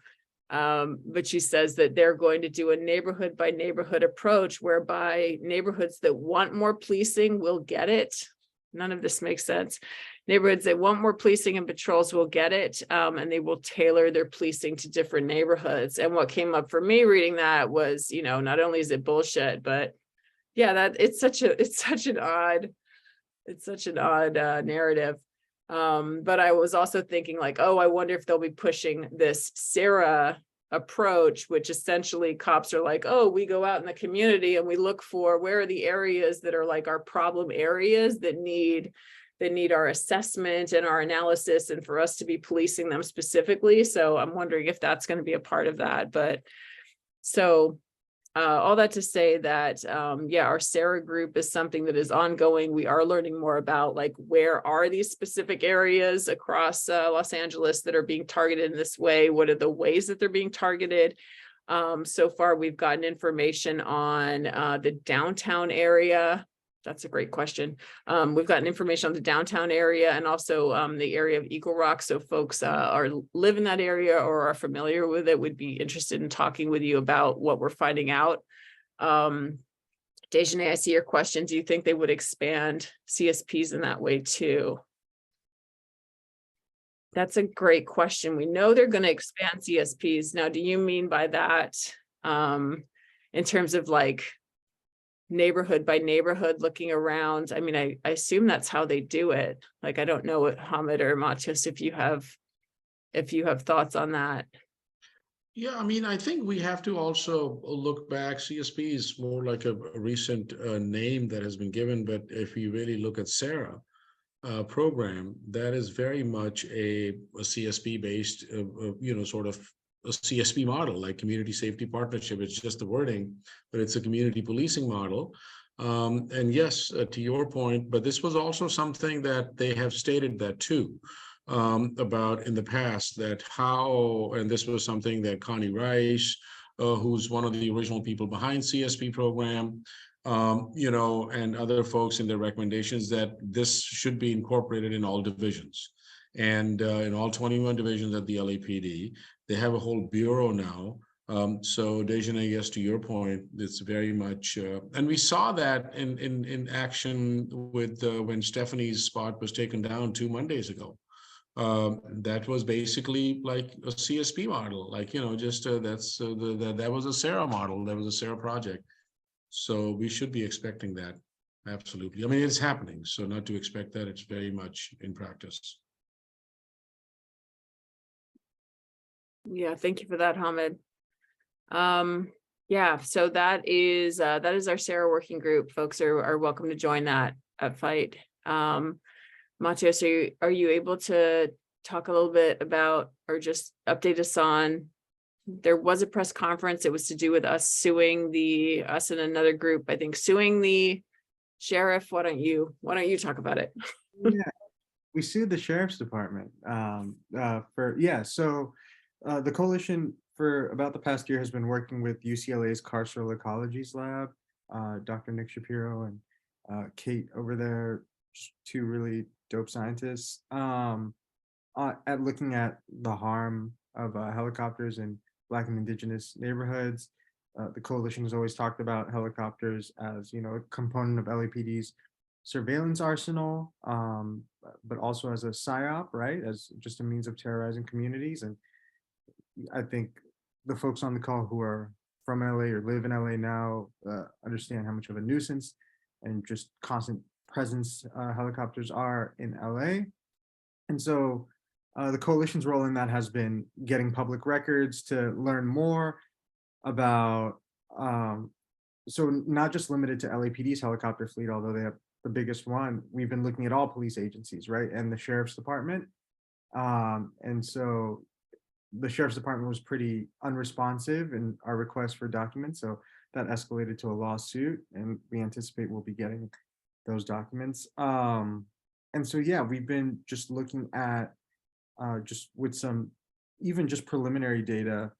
But she says that they're going to do a neighborhood by neighborhood approach whereby neighborhoods that want more policing will get it. None of this makes sense. Neighborhoods that want more policing and patrols will get it, and they will tailor their policing to different neighborhoods. And what came up for me reading that was, you know, not only is it bullshit, but yeah, that it's such an odd narrative. But I was also thinking like, oh, I wonder if they'll be pushing this SARA approach, which essentially cops are like, oh, we go out in the community and we look for where are the areas that are like our problem areas that need our assessment and our analysis and for us to be policing them specifically. So I'm wondering if that's going to be a part of that. But so all that to say that, yeah, our SARA group is something that is ongoing. We are learning more about like, where are these specific areas across Los Angeles that are being targeted in this way? What are the ways that they're being targeted? So far, we've gotten information on the downtown area. That's a great question. We've gotten information on the downtown area and also the area of Eagle Rock. So folks live in that area or are familiar with it, would be interested in talking with you about what we're finding out. Dejanay, I see your question. Do you think they would expand CSPs in that way too? That's a great question. We know they're going to expand CSPs. Now, do you mean by that in terms of like neighborhood by neighborhood looking around? I mean, I assume that's how they do it. Like, I don't know what Hamid or Matios, if you have thoughts on that. Yeah, I mean, I think we have to also look back. CSP is more like a recent name that has been given, but if you really look at SARA program, that is very much a CSP based, you know, sort of a CSP model, like community safety partnership. It's just the wording, but it's a community policing model. And yes, to your point, but this was also something that they have stated that too, about in the past, that how, and this was something that Connie Rice, who's one of the original people behind CSP program, you know, and other folks in their recommendations, that this should be incorporated in all divisions. And in all 21 divisions at the LAPD, they have a whole bureau now. So Dejanay, yes, to your point, it's very much, and we saw that in action with when Stephanie's spot was taken down 2 Mondays ago. That was basically like a CSP model, like, you know, just that was a SARA model, that was a SARA project. So we should be expecting that. Absolutely. I mean, it's happening. So not to expect that, it's very much in practice. Yeah, thank you for that, Hamid. Yeah, so that is our SARA working group. Folks are welcome to join that at FIGHT. Matios, are you able to talk a little bit about, or just update us on, there was a press conference. It was to do with us and another group, I think, suing the sheriff. Why don't you talk about it? Yeah, we sued the sheriff's department so the coalition for about the past year has been working with UCLA's Carceral Ecologies Lab, Dr. Nick Shapiro and Kate over there. just two really dope scientists, at looking at the harm of helicopters in Black and Indigenous neighborhoods. The coalition has always talked about helicopters as, you know, a component of LAPD's surveillance arsenal, but also as a psyop, right? As just a means of terrorizing communities. And I think the folks on the call who are from LA or live in LA now understand how much of a nuisance and just constant presence helicopters are in LA. And so the coalition's role in that has been getting public records to learn more about, so not just limited to LAPD's helicopter fleet, although they have the biggest one. We've been looking at all police agencies, right? And the sheriff's department. And so the sheriff's department was pretty unresponsive in our request for documents. So that escalated to a lawsuit, and we anticipate we'll be getting those documents. And so, yeah, we've been just looking at just with some, even just preliminary data,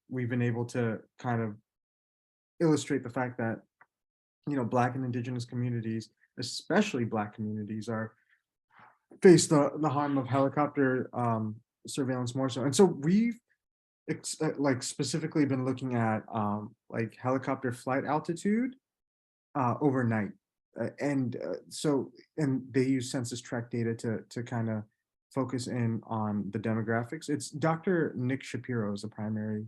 we've been able to kind of illustrate the fact that, you know, Black and Indigenous communities, especially Black communities, are face the harm of helicopter surveillance more so. And so we've like specifically been looking at like helicopter flight altitude overnight. So they use census tract data to kind of focus in on the demographics. It's Dr. Nick Shapiro is the primary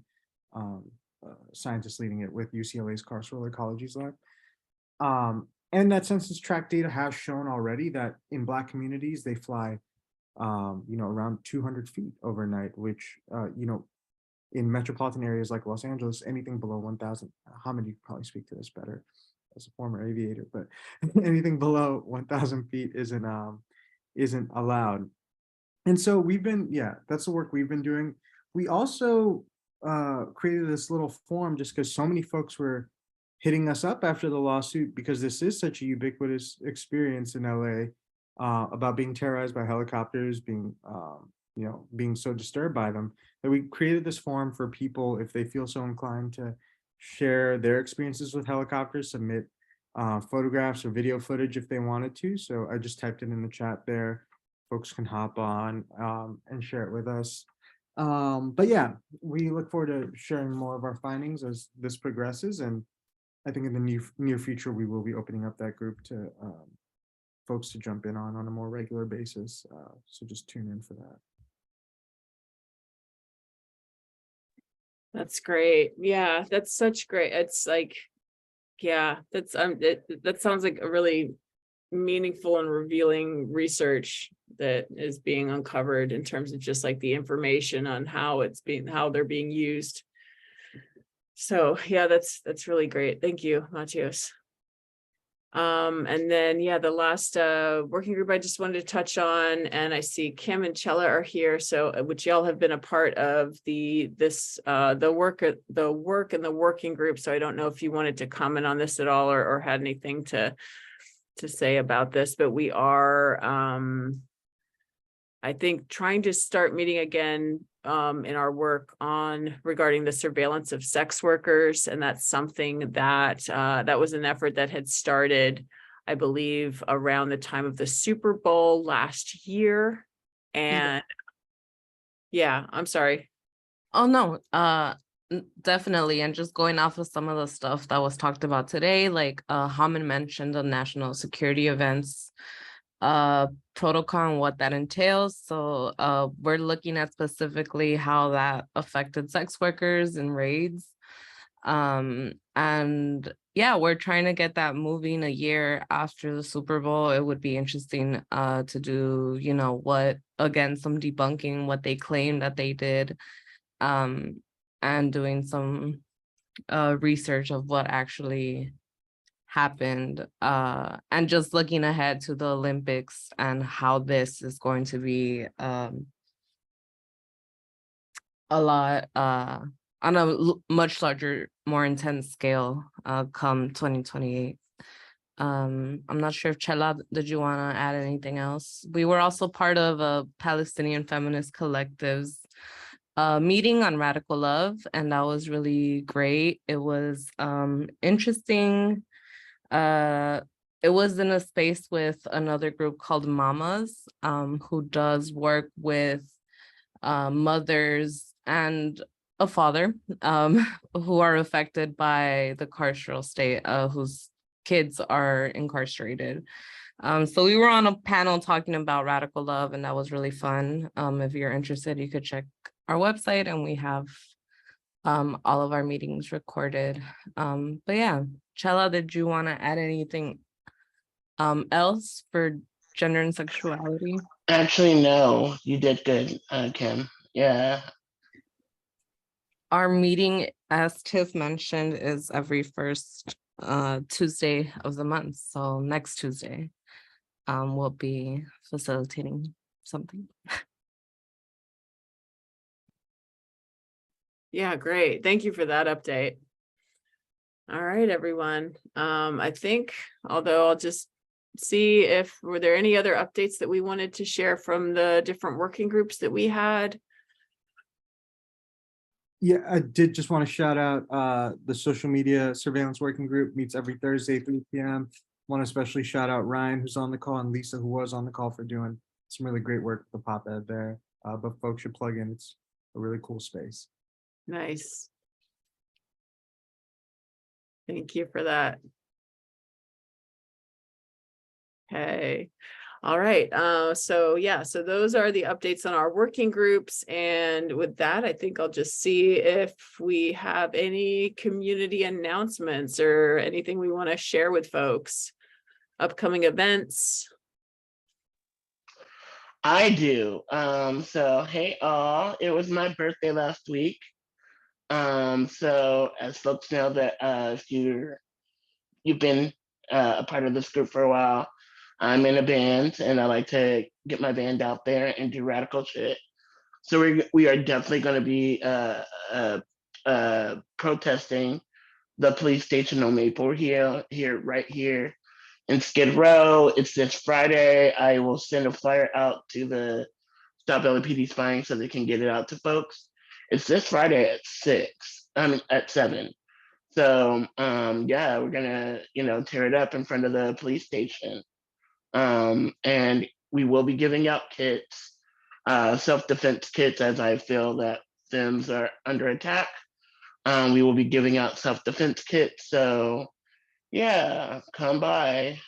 scientist leading it with UCLA's Carceral Ecologies Lab. And that census tract data has shown already that in Black communities, they fly, you know, around 200 feet overnight, which, you know, in metropolitan areas like Los Angeles, anything below 1,000, Hamid, you could probably speak to this better as a former aviator, but anything below 1,000 feet isn't allowed. And so we've been, yeah, that's the work we've been doing. We also created this little form just because so many folks were hitting us up after the lawsuit, because this is such a ubiquitous experience in LA about being terrorized by helicopters, being, you know, being so disturbed by them, that we created this form for people, if they feel so inclined, to share their experiences with helicopters, submit photographs or video footage if they wanted to. So I just typed it in the chat there. Folks can hop on and share it with us. But yeah, we look forward to sharing more of our findings as this progresses. And I think in the near future, we will be opening up that group to folks to jump in on a more regular basis. So just tune in for that. That's great. Yeah, that's such great. It's like, yeah, that's that sounds like a really meaningful and revealing research that is being uncovered in terms of just like the information on how they're being used. So yeah, that's really great. Thank you, Matios. And then, yeah, the last working group I just wanted to touch on, and I see Kim and Chella are here, so which y'all have been a part of the work and the working group. So I don't know if you wanted to comment on this at all or had anything to say about this, but we are I think trying to start meeting again in our work on regarding the surveillance of sex workers. And that's something that that was an effort that had started, I believe, around the time of the Super Bowl last year. And yeah, I'm sorry. Oh, no, definitely. And just going off of some of the stuff that was talked about today, like Hamid mentioned the national security events protocol and what that entails. So we're looking at specifically how that affected sex workers and raids. And yeah, we're trying to get that moving a year after the Super Bowl. It would be interesting to do, you know, some debunking what they claim that they did, and doing some research of what actually happened, and just looking ahead to the Olympics and how this is going to be a lot on a much larger, more intense scale come 2028. I'm not sure if Chela, did you want to add anything else? We were also part of a Palestinian feminist collective's meeting on radical love, and that was really great. It was interesting it was in a space with another group called Mamas, who does work with mothers and a father who are affected by the carceral state, whose kids are incarcerated. So we were on a panel talking about radical love, and that was really fun. If you're interested, you could check our website, and we have all of our meetings recorded. But yeah, Chela, did you want to add anything else for gender and sexuality? Actually, no, you did good, Kim. Yeah. Our meeting, as Tiff mentioned, is every first Tuesday of the month. So next Tuesday, we'll be facilitating something. Yeah, great. Thank you for that update. All right, everyone. I think, although I'll just see if, were there any other updates that we wanted to share from the different working groups that we had? Yeah, I did just want to shout out the social media surveillance working group meets every Thursday, 3 p.m. Want to especially shout out Ryan, who's on the call, and Lisa, who was on the call, for doing some really great work with the pop ed there. But folks should plug in. It's a really cool space. Nice. Thank you for that. Okay. All right. So yeah, so those are the updates on our working groups. And with that, I think I'll just see if we have any community announcements or anything we want to share with folks. Upcoming events. I do. So hey all, it was my birthday last week. So as folks know that if you've been a part of this group for a while, I'm in a band and I like to get my band out there and do radical shit. So we are definitely going to be protesting the police station on Maple right here in Skid Row. It's this Friday. I will send a flyer out to the Stop LAPD Spying so they can get it out to folks. It's this Friday at 7. So yeah, we're gonna, tear it up in front of the police station. And we will be giving out kits, self-defense kits, as I feel that Sims are under attack. We will be giving out self-defense kits. So yeah, come by.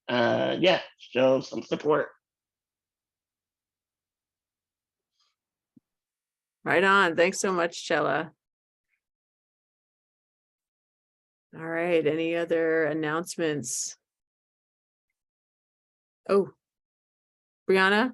Yeah, show some support. Right on. Thanks so much, Chela. All right. Any other announcements? Oh, Brianna.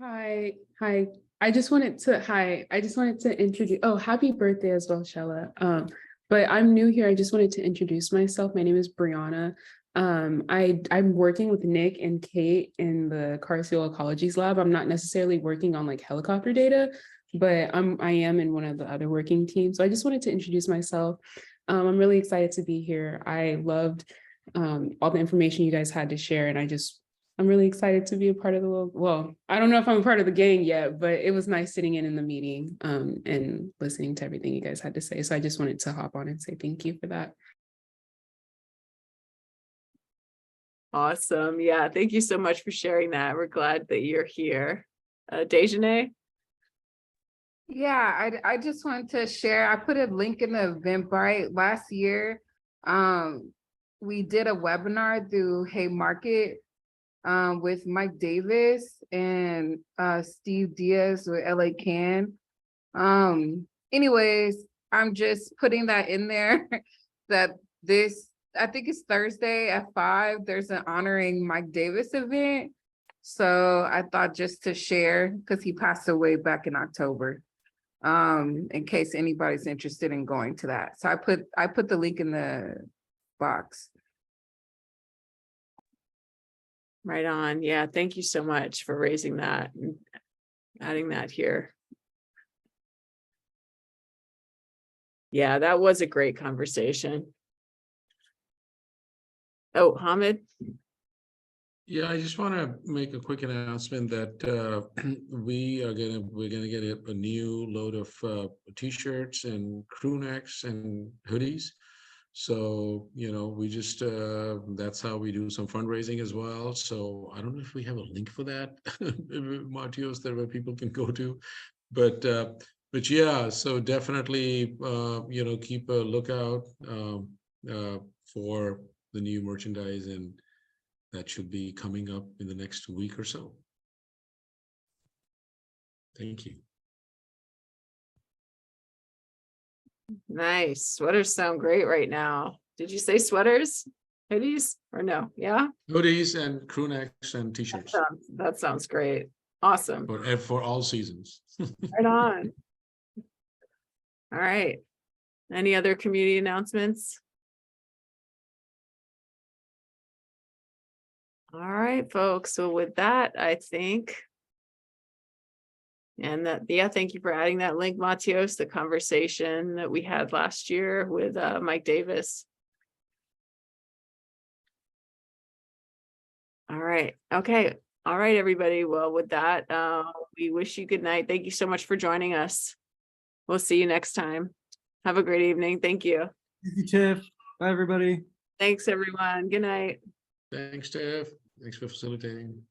Hi. I just wanted to introduce, oh, happy birthday as well, Shella. But I'm new here. I just wanted to introduce myself. My name is Brianna. I'm working with Nick and Kate in the carceral ecologies lab. I'm not necessarily working on like helicopter data, but I am in one of the other working teams. So I just wanted to introduce myself. I'm really excited to be here. I loved all the information you guys had to share, and I'm really excited to be a part of well, I don't know if I'm a part of the gang yet, but it was nice sitting in the meeting and listening to everything you guys had to say. So I just wanted to hop on and say thank you for that. Awesome. Yeah, thank you so much for sharing that. We're glad that you're here. Dejane? Yeah, I just wanted to share. I put a link in the Eventbrite. Last year, we did a webinar through Haymarket with Mike Davis and Steve Diaz with LA Can. Anyways, I'm just putting that in there that I think it's Thursday at 5, there's an honoring Mike Davis event. So I thought just to share, because he passed away back in October, in case anybody's interested in going to that. So I put the link in the box. Right on. Yeah, thank you so much for raising that and adding that here. Yeah, that was a great conversation. Oh, Hamid. Yeah, I just want to make a quick announcement that we're gonna get a new load of t-shirts and crew necks and hoodies So, we just, that's how we do some fundraising as well. So I don't know if we have a link for that, Martios, that where people can go to, but yeah, so definitely, keep a lookout for the new merchandise, and that should be coming up in the next week or so. Thank you. Nice. Sweaters sound great right now. Did you say sweaters? Hoodies or no? Yeah, Hoodies and crew necks and t-shirts that sounds great. Awesome. for all seasons. Right on. All right. Any other community announcements? All right, folks. So with that, I think. And that, yeah, thank you for adding that link, Matios, the conversation that we had last year with Mike Davis. All right. Okay. All right, everybody. Well, with that, we wish you good night. Thank you so much for joining us. We'll see you next time. Have a great evening. Thank you. Thank you, Tiff. Bye, everybody. Thanks, everyone. Good night. Thanks, Steph. Thanks for facilitating.